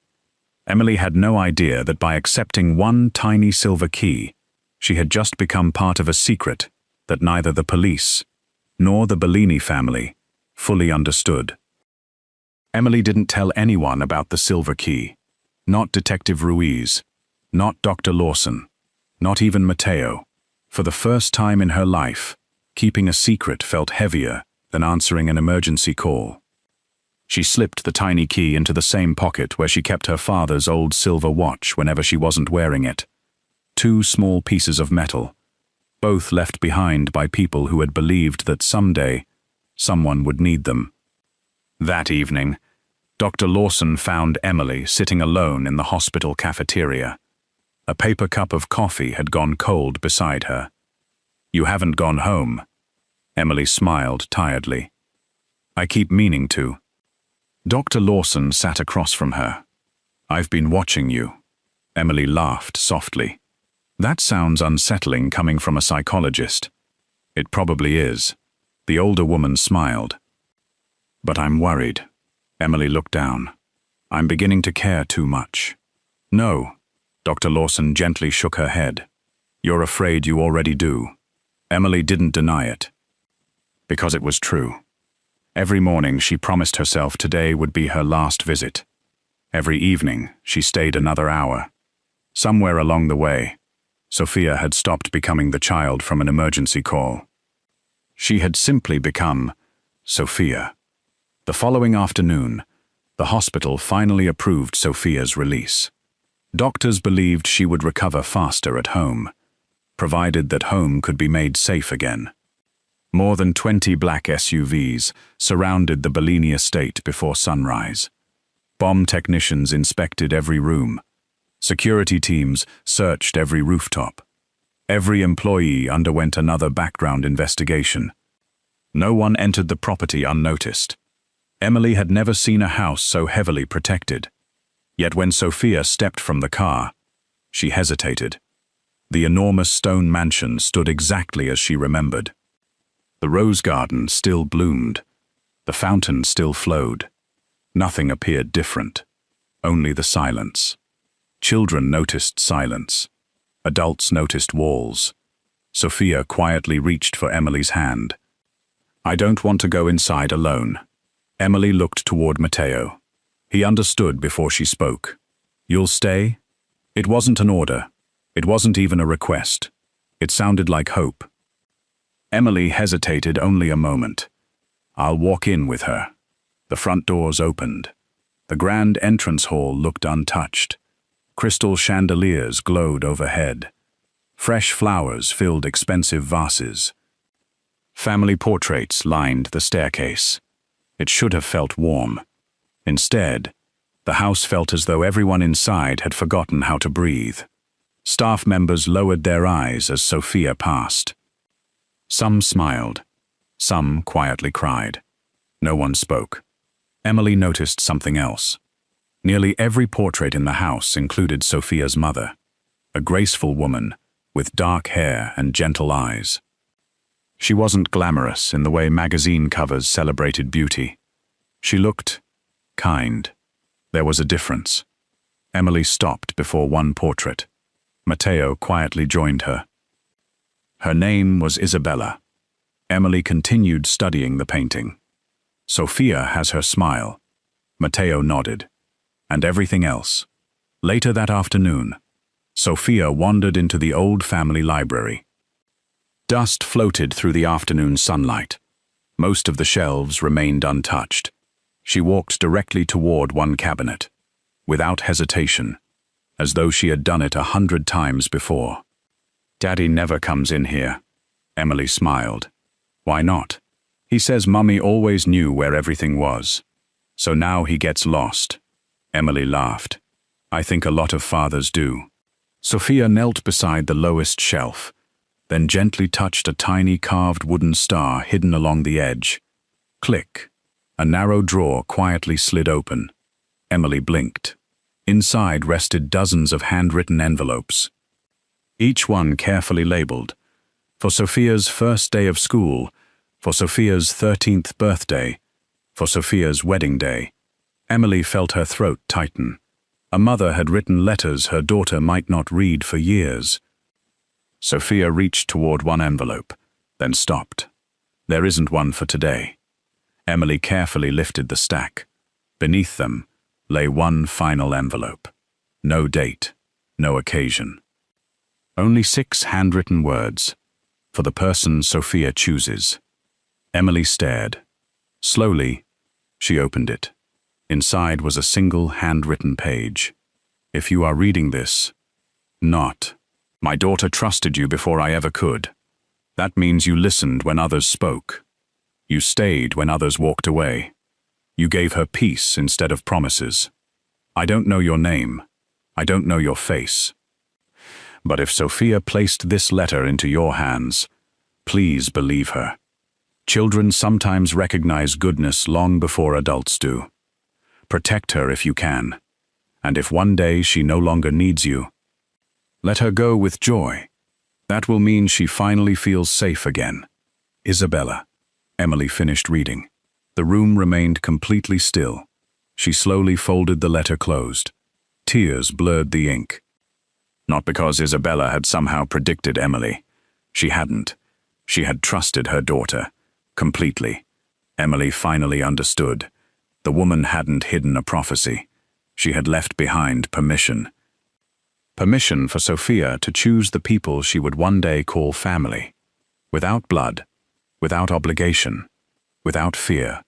Emily had no idea that by accepting one tiny silver key, she had just become part of a secret that neither the police nor the Bellini family fully understood. Emily didn't tell anyone about the silver key. Not Detective Ruiz, not Dr. Lawson, not even Matteo. For the first time in her life, keeping a secret felt heavier than answering an emergency call. She slipped the tiny key into the same pocket where she kept her father's old silver watch whenever she wasn't wearing it. 2 small pieces of metal, both left behind by people who had believed that someday someone would need them. That evening, Dr. Lawson found Emily sitting alone in the hospital cafeteria. A paper cup of coffee had gone cold beside her. "You haven't gone home?" Emily smiled tiredly. "I keep meaning to." Dr. Lawson sat across from her. "I've been watching you." Emily laughed softly. "That sounds unsettling coming from a psychologist." "It probably is." The older woman smiled. "But I'm worried." Emily looked down. "I'm beginning to care too much." "No." Dr. Lawson gently shook her head. "You're afraid you already do." Emily didn't deny it. Because it was true. Every morning she promised herself today would be her last visit. Every evening she stayed another hour. Somewhere along the way, Sophia had stopped becoming the child from an emergency call. She had simply become Sophia. The following afternoon, the hospital finally approved Sophia's release. Doctors believed she would recover faster at home, provided that home could be made safe again. More than 20 black SUVs surrounded the Bellini estate before sunrise. Bomb technicians inspected every room. Security teams searched every rooftop. Every employee underwent another background investigation. No one entered the property unnoticed. Emily had never seen a house so heavily protected. Yet when Sophia stepped from the car, she hesitated. The enormous stone mansion stood exactly as she remembered. The rose garden still bloomed. The fountain still flowed. Nothing appeared different. Only the silence. Children noticed silence. Adults noticed walls. Sophia quietly reached for Emily's hand. "I don't want to go inside alone." Emily looked toward Matteo. He understood before she spoke. "You'll stay?" It wasn't an order. It wasn't even a request. It sounded like hope. Emily hesitated only a moment. "I'll walk in with her." The front doors opened. The grand entrance hall looked untouched. Crystal chandeliers glowed overhead. Fresh flowers filled expensive vases. Family portraits lined the staircase. It should have felt warm. Instead, the house felt as though everyone inside had forgotten how to breathe. Staff members lowered their eyes as Sophia passed. Some smiled. Some quietly cried. No one spoke. Emily noticed something else. Nearly every portrait in the house included Sophia's mother, a graceful woman with dark hair and gentle eyes. She wasn't glamorous in the way magazine covers celebrated beauty. She looked kind. There was a difference. Emily stopped before one portrait. Matteo quietly joined her. Her name was Isabella. Emily continued studying the painting. Sophia has her smile. Matteo nodded. And everything else. Later that afternoon, Sophia wandered into the old family library. Dust floated through the afternoon sunlight. Most of the shelves remained untouched. She walked directly toward one cabinet, without hesitation, as though she had done it 100 times before. "Daddy never comes in here." Emily smiled. "Why not?" "He says Mummy always knew where everything was. So now he gets lost." Emily laughed. "I think a lot of fathers do." Sophia knelt beside the lowest shelf, then gently touched a tiny carved wooden star hidden along the edge. Click. A narrow drawer quietly slid open. Emily blinked. Inside rested dozens of handwritten envelopes, each one carefully labeled. For Sophia's first day of school, for Sophia's 13th birthday, for Sophia's wedding day. Emily felt her throat tighten. A mother had written letters her daughter might not read for years. Sophia reached toward one envelope, then stopped. There isn't one for today. Emily carefully lifted the stack. Beneath them lay one final envelope. No date, no occasion. Only 6 handwritten words. For the person Sophia chooses. Emily stared. Slowly, she opened it. Inside was a single handwritten page. "If you are reading this, not. My daughter trusted you before I ever could. That means you listened when others spoke. You stayed when others walked away. You gave her peace instead of promises. I don't know your name. I don't know your face. But if Sophia placed this letter into your hands, please believe her. Children sometimes recognize goodness long before adults do. Protect her if you can. And if one day she no longer needs you, let her go with joy. That will mean she finally feels safe again. Isabella." Emily finished reading. The room remained completely still. She slowly folded the letter closed. Tears blurred the ink. Not because Isabella had somehow predicted Emily. She hadn't. She had trusted her daughter. Completely. Emily finally understood. The woman hadn't hidden a prophecy. She had left behind permission. Permission for Sophia to choose the people she would one day call family. Without blood, without obligation, without fear.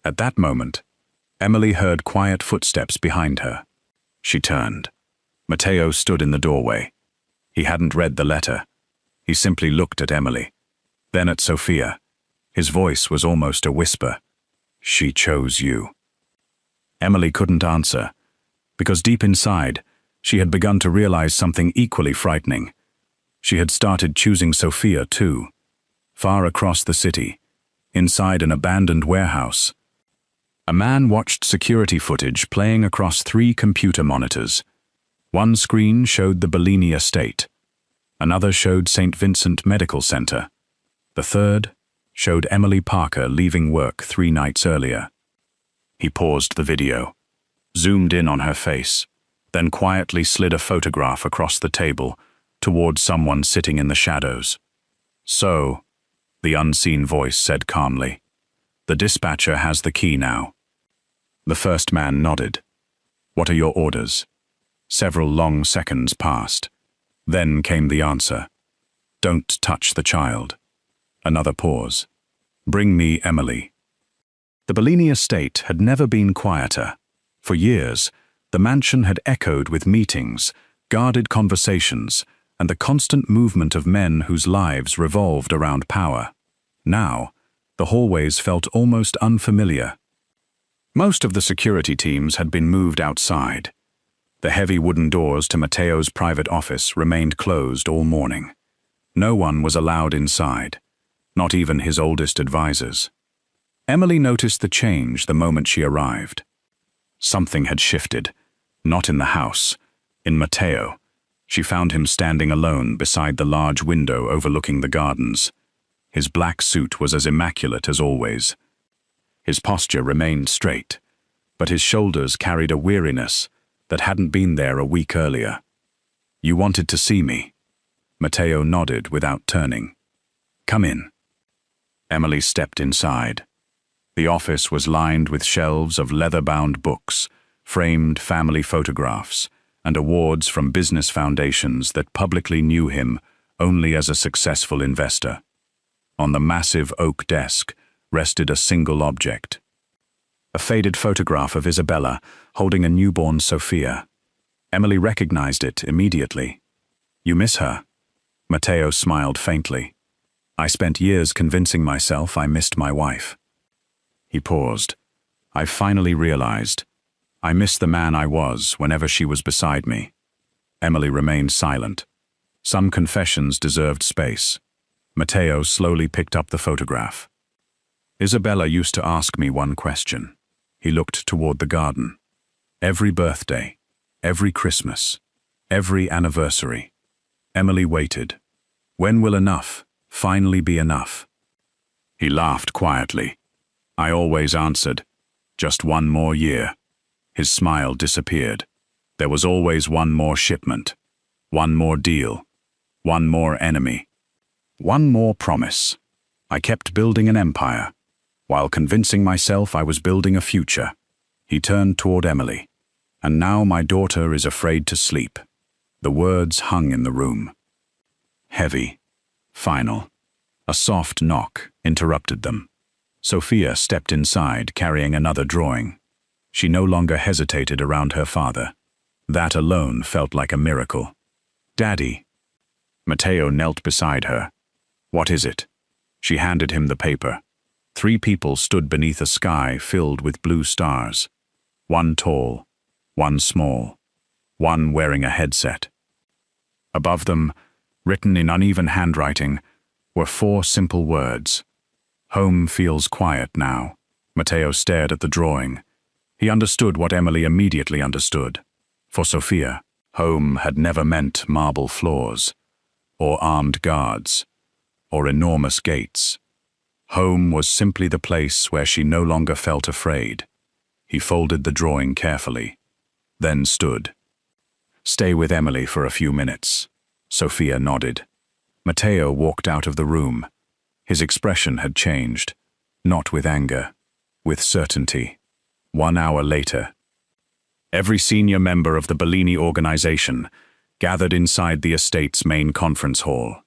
At that moment, Emily heard quiet footsteps behind her. She turned. Matteo stood in the doorway. He hadn't read the letter. He simply looked at Emily, then at Sophia. His voice was almost a whisper. "She chose you." Emily couldn't answer, because deep inside, she had begun to realize something equally frightening. She had started choosing Sophia too, far across the city, inside an abandoned warehouse. A man watched security footage playing across 3 computer monitors. One screen showed the Bellini estate. Another showed St. Vincent Medical Center. The third showed Emily Parker leaving work 3 nights earlier. He paused the video, zoomed in on her face, then quietly slid a photograph across the table towards someone sitting in the shadows. "So," the unseen voice said calmly, "the dispatcher has the key now." The first man nodded. "What are your orders?" Several long seconds passed. Then came the answer. "Don't touch the child." Another pause. "Bring me Emily." The Bellini estate had never been quieter. For years, the mansion had echoed with meetings, guarded conversations, and the constant movement of men whose lives revolved around power. Now, the hallways felt almost unfamiliar. Most of the security teams had been moved outside. The heavy wooden doors to Matteo's private office remained closed all morning. No one was allowed inside, not even his oldest advisors. Emily noticed the change the moment she arrived. Something had shifted, not in the house. In Matteo, she found him standing alone beside the large window overlooking the gardens. His black suit was as immaculate as always. His posture remained straight, but his shoulders carried a weariness that hadn't been there a week earlier. "You wanted to see me?" Matteo nodded without turning. "Come in." Emily stepped inside. The office was lined with shelves of leather-bound books, framed family photographs, and awards from business foundations that publicly knew him only as a successful investor. On the massive oak desk rested a single object. A faded photograph of Isabella holding a newborn Sophia. Emily recognized it immediately. "You miss her?" Matteo smiled faintly. "I spent years convincing myself I missed my wife." He paused. "I finally realized. I missed the man I was whenever she was beside me." Emily remained silent. Some confessions deserved space. Matteo slowly picked up the photograph. "Isabella used to ask me one question." He looked toward the garden. "Every birthday, every Christmas, every anniversary." Emily waited. When will enough finally be enough? He laughed quietly. I always answered, "Just one more year." His smile disappeared. There was always one more shipment, one more deal, one more enemy, one more promise. I kept building an empire, while convincing myself I was building a future. He turned toward Emily. "And now my daughter is afraid to sleep." The words hung in the room. Heavy, final. A soft knock interrupted them. Sophia stepped inside carrying another drawing. She no longer hesitated around her father. That alone felt like a miracle. "Daddy." Matteo knelt beside her. "What is it?" She handed him the paper. 3 people stood beneath a sky filled with blue stars. One tall, one small, one wearing a headset. Above them, written in uneven handwriting, were 4 simple words. "Home feels quiet now." Matteo stared at the drawing. He understood what Emily immediately understood. For Sophia, home had never meant marble floors, or armed guards, or enormous gates. Home was simply the place where she no longer felt afraid. He folded the drawing carefully, then stood. "Stay with Emily for a few minutes." Sophia nodded. Matteo walked out of the room. His expression had changed. Not with anger, with certainty. 1 hour later, every senior member of the Bellini organization gathered inside the estate's main conference hall.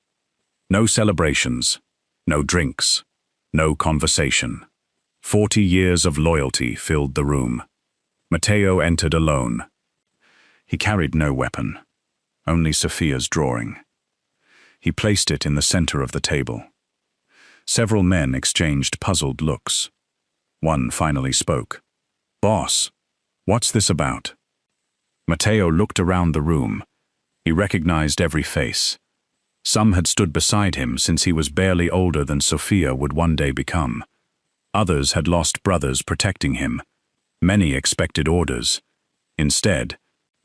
No celebrations, no drinks, no conversation. 40 years of loyalty filled the room. Matteo entered alone. He carried no weapon, only Sophia's drawing. He placed it in the center of the table. Several men exchanged puzzled looks. One finally spoke. "Boss, what's this about?" Matteo looked around the room. He recognized every face. Some had stood beside him since he was barely older than Sophia would one day become. Others had lost brothers protecting him. Many expected orders. Instead,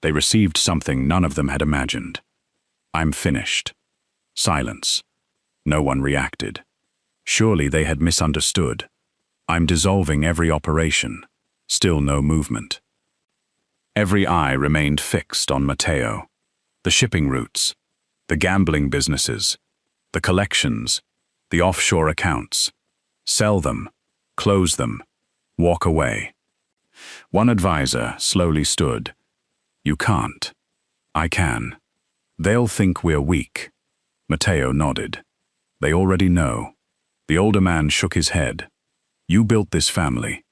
they received something none of them had imagined. "I'm finished." Silence. No one reacted. Surely they had misunderstood. "I'm dissolving every operation." Still no movement. Every eye remained fixed on Matteo. The shipping routes, the gambling businesses, the collections, the offshore accounts. Sell them, close them, walk away. One advisor slowly stood. "You can't. I can. They'll think we're weak." Matteo nodded. "They already know." The older man shook his head. "You built this family."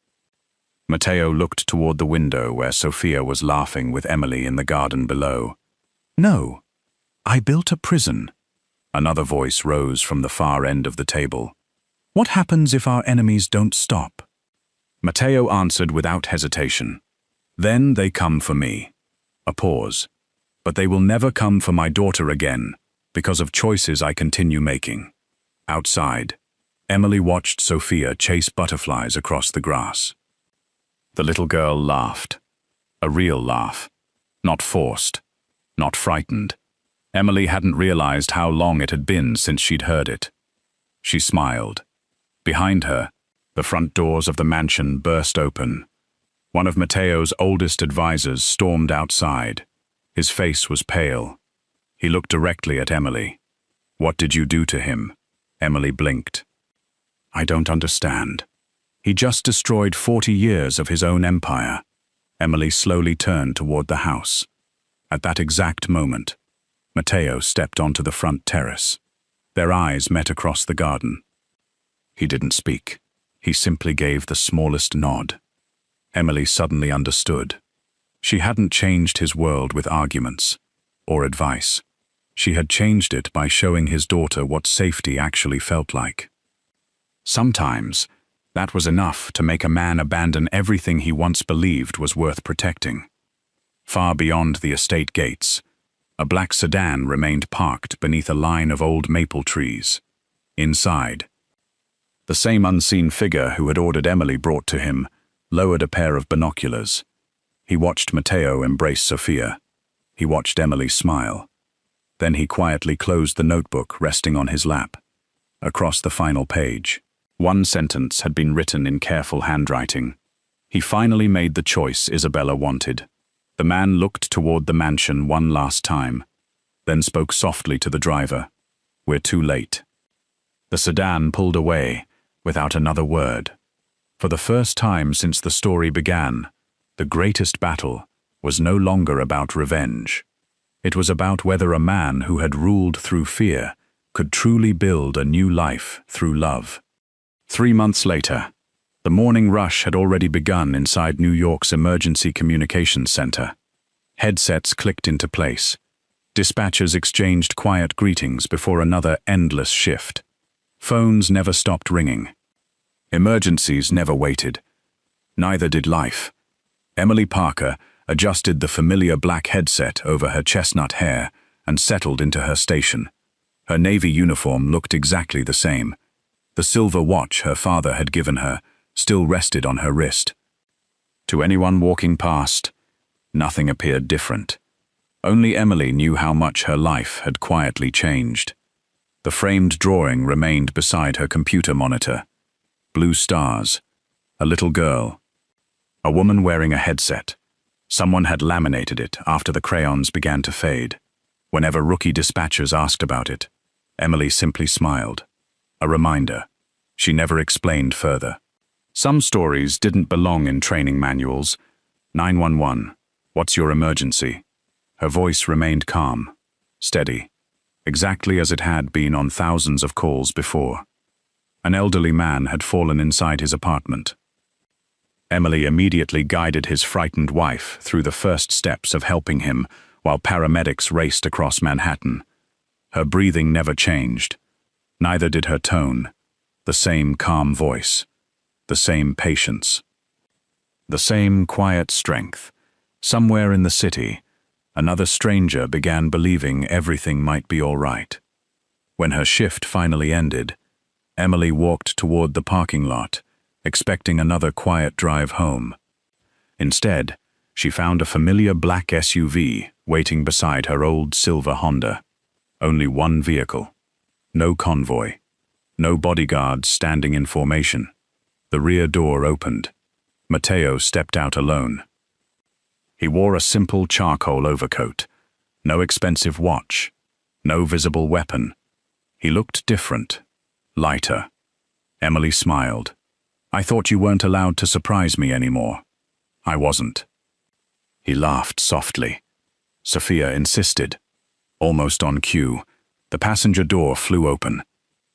Matteo looked toward the window where Sophia was laughing with Emily in the garden below. "No, I built a prison." Another voice rose from the far end of the table. "What happens if our enemies don't stop?" Matteo answered without hesitation. "Then they come for me." A pause. "But they will never come for my daughter again, because of choices I continue making." Outside, Emily watched Sophia chase butterflies across the grass. The little girl laughed. A real laugh. Not forced. Not frightened. Emily hadn't realized how long it had been since she'd heard it. She smiled. Behind her, the front doors of the mansion burst open. One of Matteo's oldest advisors stormed outside. His face was pale. He looked directly at Emily. "What did you do to him?" Emily blinked. "I don't understand. He just destroyed 40 years of his own empire." Emily slowly turned toward the house. At that exact moment, Matteo stepped onto the front terrace. Their eyes met across the garden. He didn't speak. He simply gave the smallest nod. Emily suddenly understood. She hadn't changed his world with arguments or advice. She had changed it by showing his daughter what safety actually felt like. Sometimes, that was enough to make a man abandon everything he once believed was worth protecting. Far beyond the estate gates, a black sedan remained parked beneath a line of old maple trees. Inside, the same unseen figure who had ordered Emily brought to him lowered a pair of binoculars. He watched Matteo embrace Sophia. He watched Emily smile. Then he quietly closed the notebook resting on his lap. Across the final page, one sentence had been written in careful handwriting. He finally made the choice Isabella wanted. The man looked toward the mansion one last time, then spoke softly to the driver. "We're too late." The sedan pulled away, without another word. For the first time since the story began, the greatest battle was no longer about revenge. It was about whether a man who had ruled through fear could truly build a new life through love. 3 months later, the morning rush had already begun inside New York's Emergency Communications Center. Headsets clicked into place. Dispatchers exchanged quiet greetings before another endless shift. Phones never stopped ringing. Emergencies never waited. Neither did life. Emily Parker adjusted the familiar black headset over her chestnut hair and settled into her station. Her Navy uniform looked exactly the same. The silver watch her father had given her still rested on her wrist. To anyone walking past, nothing appeared different. Only Emily knew how much her life had quietly changed. The framed drawing remained beside her computer monitor. Blue stars, a little girl, a woman wearing a headset. Someone had laminated it after the crayons began to fade. Whenever rookie dispatchers asked about it, Emily simply smiled. A reminder. She never explained further. Some stories didn't belong in training manuals. 911, what's your emergency? Her voice remained calm, steady, exactly as it had been on thousands of calls before. An elderly man had fallen inside his apartment. Emily immediately guided his frightened wife through the first steps of helping him while paramedics raced across Manhattan. Her breathing never changed. Neither did her tone. The same calm voice. The same patience. The same quiet strength. Somewhere in the city, another stranger began believing everything might be all right. When her shift finally ended, Emily walked toward the parking lot, expecting another quiet drive home. Instead, she found a familiar black SUV waiting beside her old silver Honda. Only one vehicle. No convoy. No bodyguards standing in formation. The rear door opened. Matteo stepped out alone. He wore a simple charcoal overcoat. No expensive watch. No visible weapon. He looked different. Lighter. Emily smiled. I thought you weren't allowed to surprise me anymore. I wasn't. He laughed softly. Sophia insisted. Almost on cue, the passenger door flew open.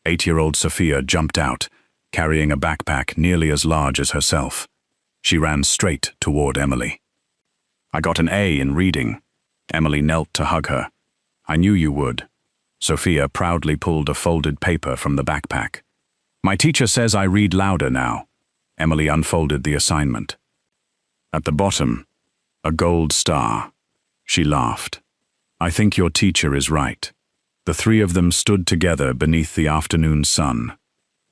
8-year-old Sophia jumped out, carrying a backpack nearly as large as herself. She ran straight toward Emily. I got an A in reading. Emily knelt to hug her. I knew you would. Sophia proudly pulled a folded paper from the backpack. My teacher says I read louder now. Emily unfolded the assignment. At the bottom, a gold star. She laughed. I think your teacher is right. The three of them stood together beneath the afternoon sun.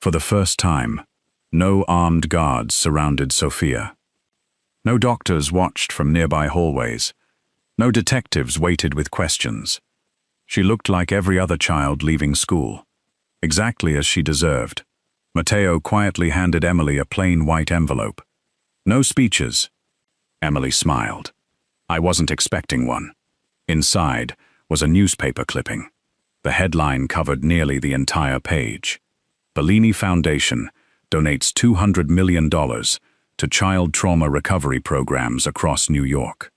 For the first time, no armed guards surrounded Sophia. No doctors watched from nearby hallways. No detectives waited with questions. She looked like every other child leaving school. Exactly as she deserved. Matteo quietly handed Emily a plain white envelope. No speeches. Emily smiled. I wasn't expecting one. Inside was a newspaper clipping. The headline covered nearly the entire page. Bellini Foundation donates $200 million to child trauma recovery programs across New York.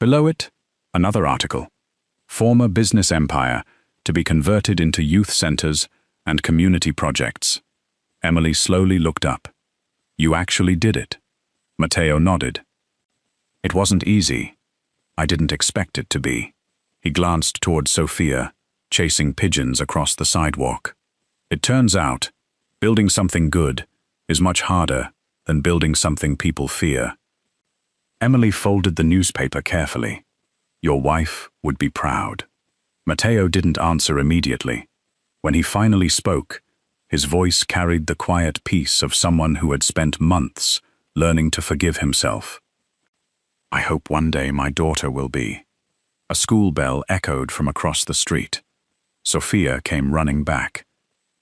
Below it, another article. Former business empire to be converted into youth centers and community projects. Emily slowly looked up. You actually did it. Matteo nodded. It wasn't easy. I didn't expect it to be. He glanced toward Sophia, chasing pigeons across the sidewalk. It turns out, building something good is much harder than building something people fear. Emily folded the newspaper carefully. Your wife would be proud. Matteo didn't answer immediately. When he finally spoke, his voice carried the quiet peace of someone who had spent months learning to forgive himself. I hope one day my daughter will be. A school bell echoed from across the street. Sophia came running back.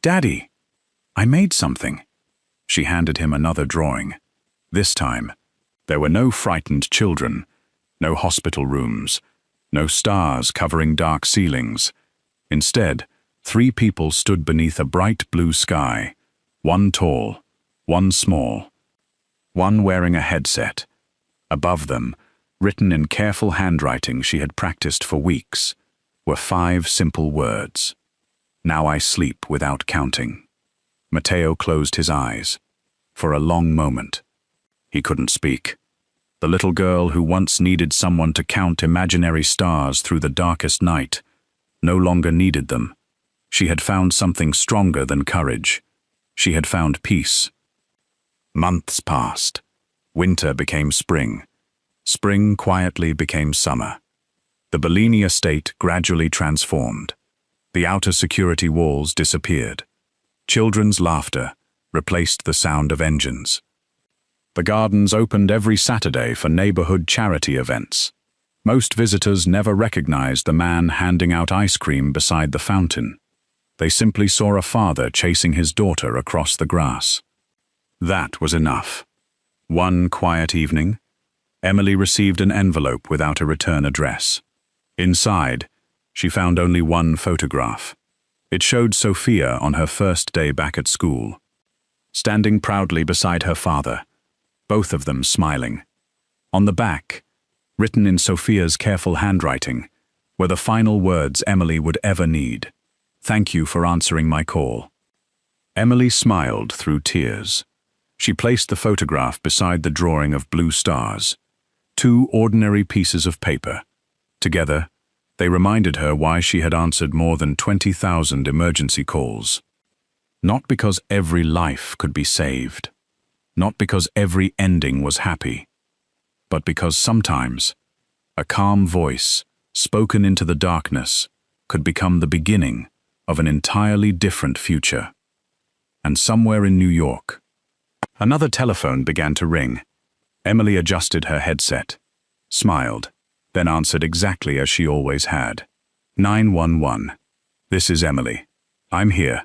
Daddy, I made something. She handed him another drawing. This time, there were no frightened children, no hospital rooms, no stars covering dark ceilings. Instead, 3 people stood beneath a bright blue sky, one tall, one small, one wearing a headset. Above them, written in careful handwriting she had practiced for weeks, were 5 simple words. Now I sleep without counting. Matteo closed his eyes. For a long moment. He couldn't speak. The little girl who once needed someone to count imaginary stars through the darkest night no longer needed them. She had found something stronger than courage. She had found peace. Months passed. Winter became spring. Spring quietly became summer. The Bellini estate gradually transformed. The outer security walls disappeared. Children's laughter replaced the sound of engines. The gardens opened every Saturday for neighborhood charity events. Most visitors never recognized the man handing out ice cream beside the fountain. They simply saw a father chasing his daughter across the grass. That was enough. One quiet evening, Emily received an envelope without a return address. Inside, she found only one photograph. It showed Sophia on her first day back at school. standing proudly beside her father, both of them smiling. On the back, written in Sophia's careful handwriting, were the final words Emily would ever need. "Thank you for answering my call." Emily smiled through tears. She placed the photograph beside the drawing of blue stars, two ordinary pieces of paper. Together, they reminded her why she had answered more than 20,000 emergency calls. Not because every life could be saved, not because every ending was happy, but because sometimes a calm voice, spoken into the darkness, could become the beginning of an entirely different future. And somewhere in New York, another telephone began to ring. Emily adjusted her headset, smiled, then answered exactly as she always had. 911. "This is Emily. I'm here."